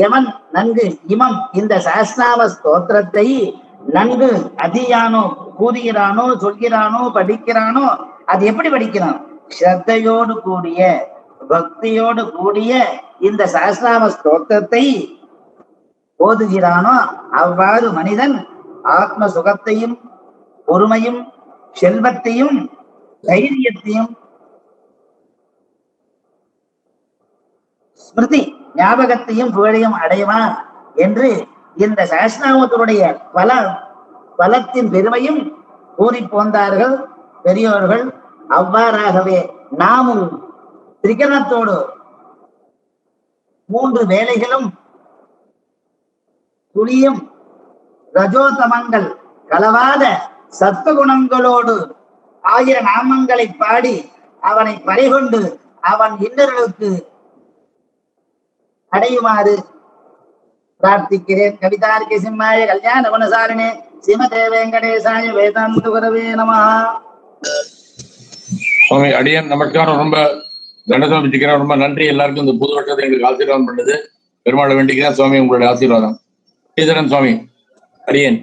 எவன் நன்கு இமம் இந்த சஹஸ்ரநாம ஸ்தோத்திரத்தை நன்கு அதியானோ கூறுகிறானோ சொல்கிறானோ படிக்கிறானோ, அது எப்படி படிக்கிறான்? ஸ்ரத்தையோடு கூடிய பக்தியோடு கூடிய இந்த சஹஸ்ரநாம ஸ்தோத்திரத்தை ஓதுகிறானோ அவ்வாறு மனிதன் ஆத்ம சுகத்தையும் பொறுமையும் செல்வத்தையும் தைரியத்தையும் ஸ்மிருதி ஞாபகத்தையும் புகழையும் அடைவான் என்று இந்த சஹஸ்ரநாமத்தினுடைய பலத்தின் பெருமையும் கூறி போந்தார்கள் பெரியோர்கள். அவ்வாறாகவே நாமும் திரிகரணத்தோடு 3 வேளைகளும் துளியும் ரஜோதமங்கள் கலவாத சத்துவகுணங்களோடு 1000 நாமங்களை பாடி அவனை பறிகொண்டு அவன் இன்னர்களுக்கு அடையுமாறு பிரார்த்திக்கிறேன். கவிதார்க்கிக சிம்மாய கல்யாண குணசாலினே ஸ்ரீமதே வெங்கடேசாய வேதாந்த குரவே நமஹ. சுவாமி அடியன் நமஸ்காரம். ரொம்ப தண்டசம் வச்சுக்கிறேன். ரொம்ப நன்றி எல்லாருக்கும். இந்த புது வருஷத்தை எங்களுக்கு ஆசீர்வாதம் பண்ணது பெருமாளை வேண்டிக்கிறேன். சுவாமி உங்களுடைய ஆசீர்வாதம். ஸ்ரீதரன் சுவாமி அடியேன்.